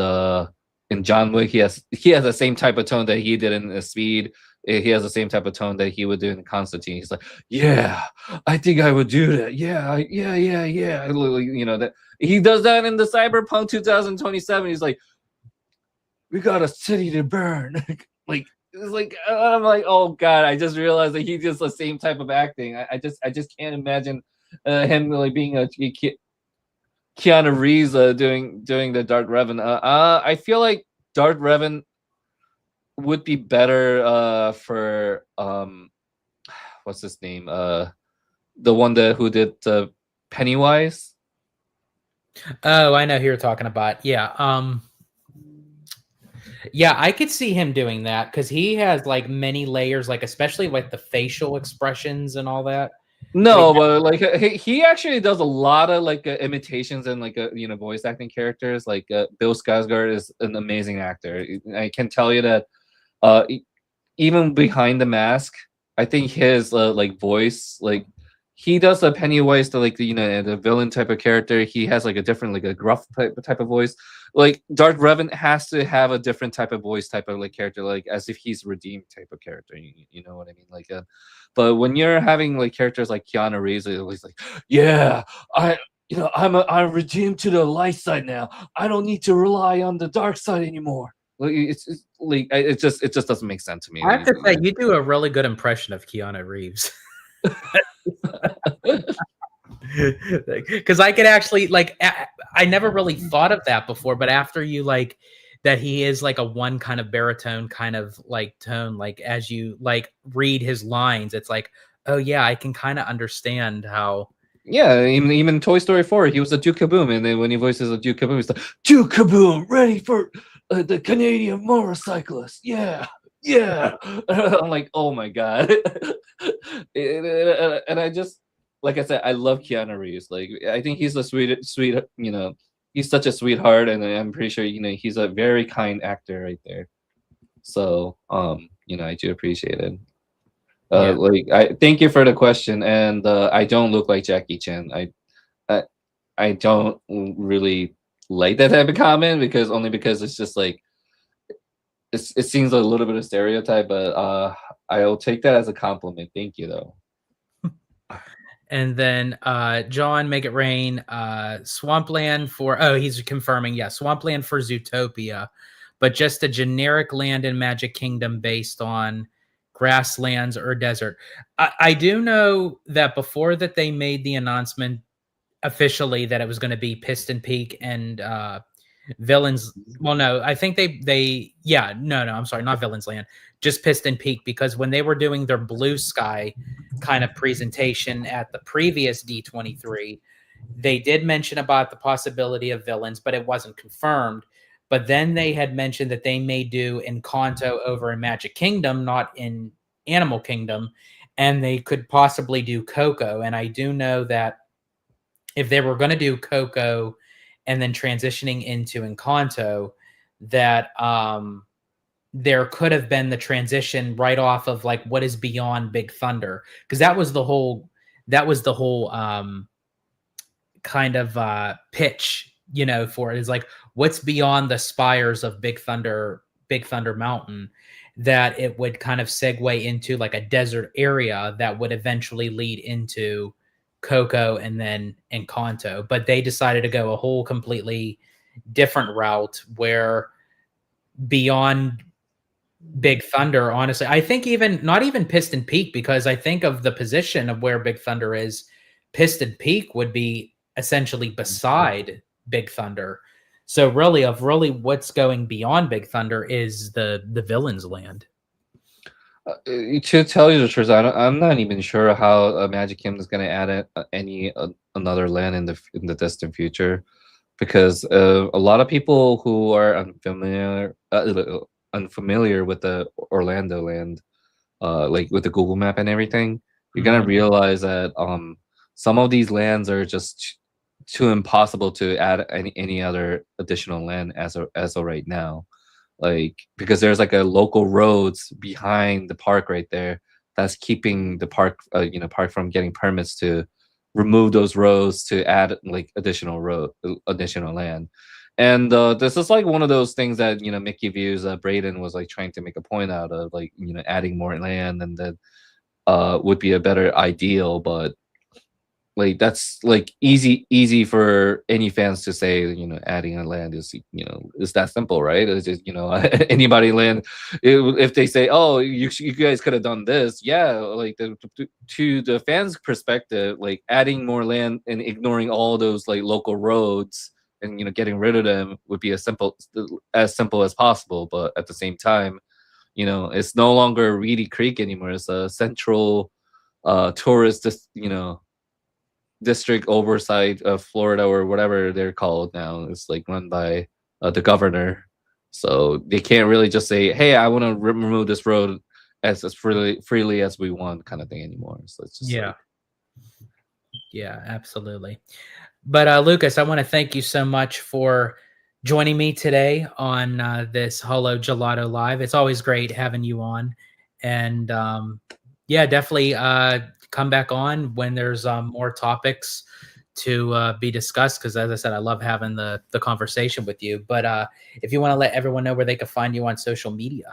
in John Wick, he has the same type of tone that he did in Speed. He has the same type of tone that he would do in Constantine. He's like, yeah, I think I would do that. Yeah, yeah. That he does that in the Cyberpunk 2027. He's like, we got a city to burn. Like it's like I'm like, oh god, I just realized that he's just the same type of acting. I just can't imagine him like being a Keanu Reeves doing the Dark Revan. I feel like Dark Revan would be better for what's his name? The one who did Pennywise. Oh, I know who you're talking about. Yeah. Yeah, I could see him doing that because he has like many layers, like especially like the facial expressions and all that. No, but like he actually does a lot of like imitations and like voice acting characters. Like Bill Skarsgård is an amazing actor. I can tell you that even behind the mask, I think his like voice, like he does a Pennywise to like the villain type of character. He has like a different like a gruff type of voice. Like Dark Revan has to have a different type of voice type of like character, like as if he's redeemed type of character. You know what I mean? Like but when you're having like characters like Keanu Reeves, it's always like, yeah, I'm redeemed to the light side now. I don't need to rely on the dark side anymore. Like it's like it just doesn't make sense to me. I have to say, you do a really good impression of Keanu Reeves. Because I could actually like, I never really thought of that before, but after you like that, he is like a one kind of baritone kind of like tone. Like as you like read his lines, it's like, oh yeah, I can kind of understand how. Yeah, even Toy Story 4, he was a Duke Kaboom, and then when he voices a Duke Kaboom, he's like, Duke Kaboom, ready for the Canadian motorcyclist. Yeah. I'm like, oh my god. And I just, like I said, I love Keanu Reeves. Like, I think he's a sweet, he's such a sweetheart, and I'm pretty sure he's a very kind actor right there. So I do appreciate it. Yeah. Like I thank you for the question, and I don't look like Jackie Chan. I I don't really like that type of comment because only because it's just like it seems a little bit of stereotype, but I'll take that as a compliment. Thank you though. And then John, Make It Rain, Swampland for, oh, he's confirming, yeah, Swampland for Zootopia, but just a generic land in Magic Kingdom based on grasslands or desert. I do know that before that they made the announcement officially that it was going to be Piston Peak and Villains. Well, no, I think yeah, no, I'm sorry, not Villains Land, just Piston Peak, because when they were doing their Blue Sky kind of presentation at the previous D23, they did mention about the possibility of villains, but it wasn't confirmed. But then they had mentioned that they may do Encanto over in Magic Kingdom, not in Animal Kingdom, and they could possibly do Coco. And I do know that if they were going to do Coco and then transitioning into Encanto, that there could have been the transition right off of like what is beyond Big Thunder, because that was the whole kind of pitch, for it is like what's beyond the spires of Big Thunder Mountain, that it would kind of segue into like a desert area that would eventually lead into Coco and then Encanto. But they decided to go a whole completely different route where beyond Big Thunder, honestly, I think even not even Piston Peak, because I think of the position of where Big Thunder is, Piston Peak would be essentially beside Big Thunder. So really what's going beyond Big Thunder is the Villains Land. To tell you the truth, I'm not even sure how Magic Kingdom is going to add any another land in the distant future, because a lot of people who are unfamiliar with the Orlando land, like with the Google Map and everything, you're gonna realize that some of these lands are just too impossible to add any other additional land as of right now, like because there's like a local roads behind the park right there that's keeping the park from getting permits to remove those roads to add like additional land. And this is like one of those things that Mickey views Braden was like trying to make a point out of, like adding more land, and then would be a better ideal. But like that's like easy for any fans to say, adding a land is that simple, right? It's just anybody land, if they say, oh, you guys could have done this, yeah, like to the fans perspective, like adding more land and ignoring all those like local roads and getting rid of them would be as simple as possible. But at the same time, it's no longer Reedy Creek anymore. It's a central tourist district oversight of Florida, or whatever they're called now. It's like run by the governor, so they can't really just say, "Hey, I want to remove this road as freely as we want," kind of thing anymore. So it's just Yeah. Yeah, absolutely. But Lucas, I want to thank you so much for joining me today on this Holo Gelato Live. It's always great having you on, and yeah, definitely come back on when there's more topics to be discussed. Because as I said, I love having the conversation with you. But if you want to let everyone know where they can find you on social media.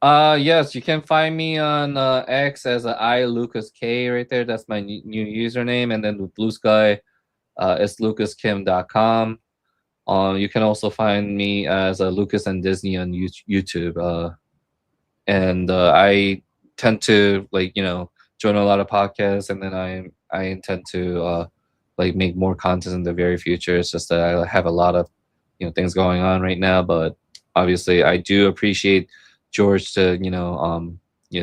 Yes, you can find me on X as I Lucas K right there. That's my new username, and then with Blue Sky, it's lucaskim.com. You can also find me as Lucas and Disney on YouTube. And I tend to join a lot of podcasts, and then I intend to like make more content in the very future. It's just that I have a lot of things going on right now, but obviously I do appreciate George to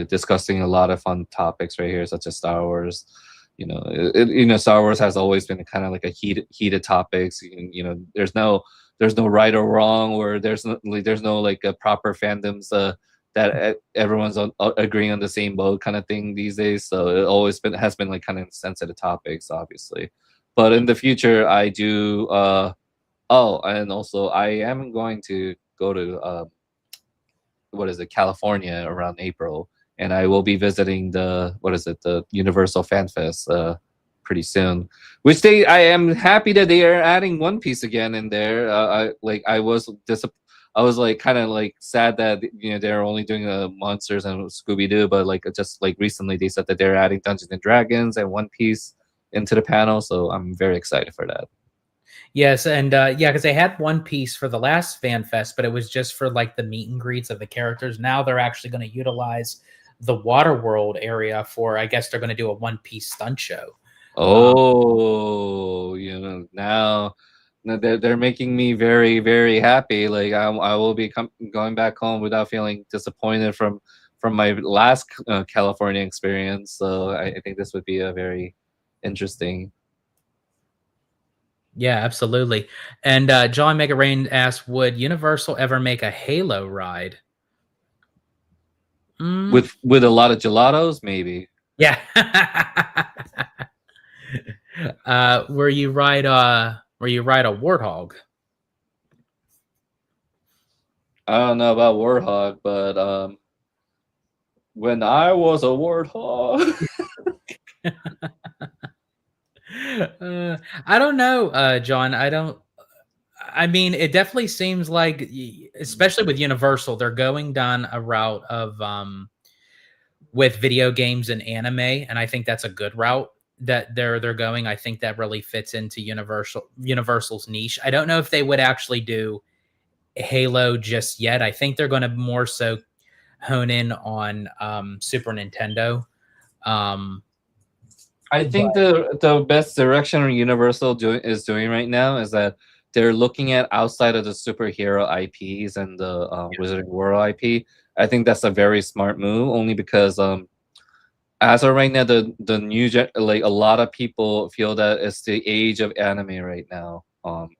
discussing a lot of fun topics right here, such as Star Wars. Star Wars has always been kind of like a heated topics. There's no right or wrong, or there's no like a proper fandoms that everyone's agreeing on the same boat kind of thing these days. So it always has been like kind of sensitive topics, obviously. But in the future, I do Oh, and also I am going to go to what is it, California around April, and I will be visiting the what is it, the Universal Fan Fest pretty soon. Which I am happy that they are adding One Piece again in there. I was like kind of like sad that they're only doing monsters and Scooby Doo, but like just like recently they said that they're adding Dungeons and Dragons and One Piece into the panel, so I'm very excited for that. Yes, and yeah, because they had One Piece for the last Fan Fest, but it was just for like the meet and greets of the characters. Now they're actually going to utilize the Waterworld area for, I guess they're going to do a One Piece stunt show. Oh, now they're making me very, very happy. Like I will be going back home without feeling disappointed from my last California experience. So I think this would be a very interesting. Yeah, absolutely. And John Mega Rain asked, would Universal ever make a Halo ride? Mm, With a lot of gelatos, maybe. yeah. Where you ride a warthog? I don't know about Warthog, but when I was a Warthog. I don't know, John. I don't. I mean, it definitely seems like, especially with Universal, they're going down a route of with video games and anime, and I think that's a good route that they're going. I think that really fits into Universal's niche. I don't know if they would actually do Halo just yet. I think they're going to more so hone in on Super Nintendo. Um, I think the best direction Universal is doing right now is that they're looking at outside of the superhero IPs and the Wizarding World IP. I think that's a very smart move, only because as of right now, the like a lot of people feel that it's the age of anime right now,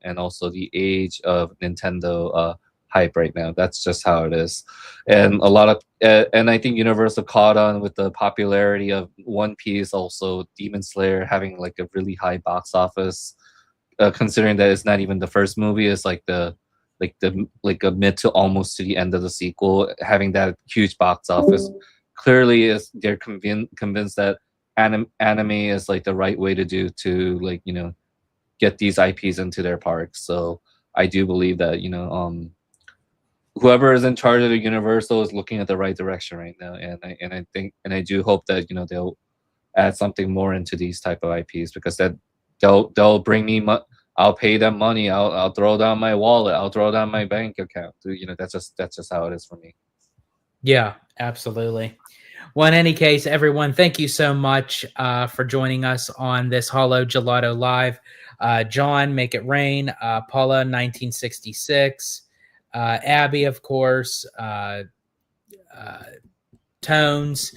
and also the age of Nintendo hype right now. That's just how it is, and a lot of and I think Universal caught on with the popularity of One Piece, also Demon Slayer having like a really high box office, considering that it's not even the first movie, it's like a mid to almost to the end of the sequel, having that huge box office clearly is they're convinced that anime is like the right way to do to like get these IPs into their parks. So I do believe that whoever is in charge of the Universal is looking at the right direction right now, and I do hope that they'll add something more into these type of IPs, because that they'll bring me I'll pay them money. I'll throw down my wallet. I'll throw down my bank account. That's just how it is for me. yeah, absolutely. Well, in any case, everyone, thank you so much for joining us on this Hollow Gelato Live. John, Make It Rain, Paula, 1966, Abby, of course, Tones,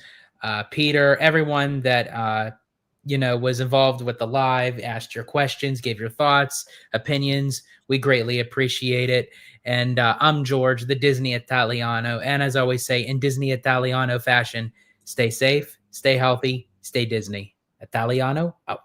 Peter, everyone that was involved with the live, asked your questions, gave your thoughts, opinions. We greatly appreciate it. And I'm George, the Disney Italiano. And as I always say, in Disney Italiano fashion, stay safe, stay healthy, stay Disney. Italiano out.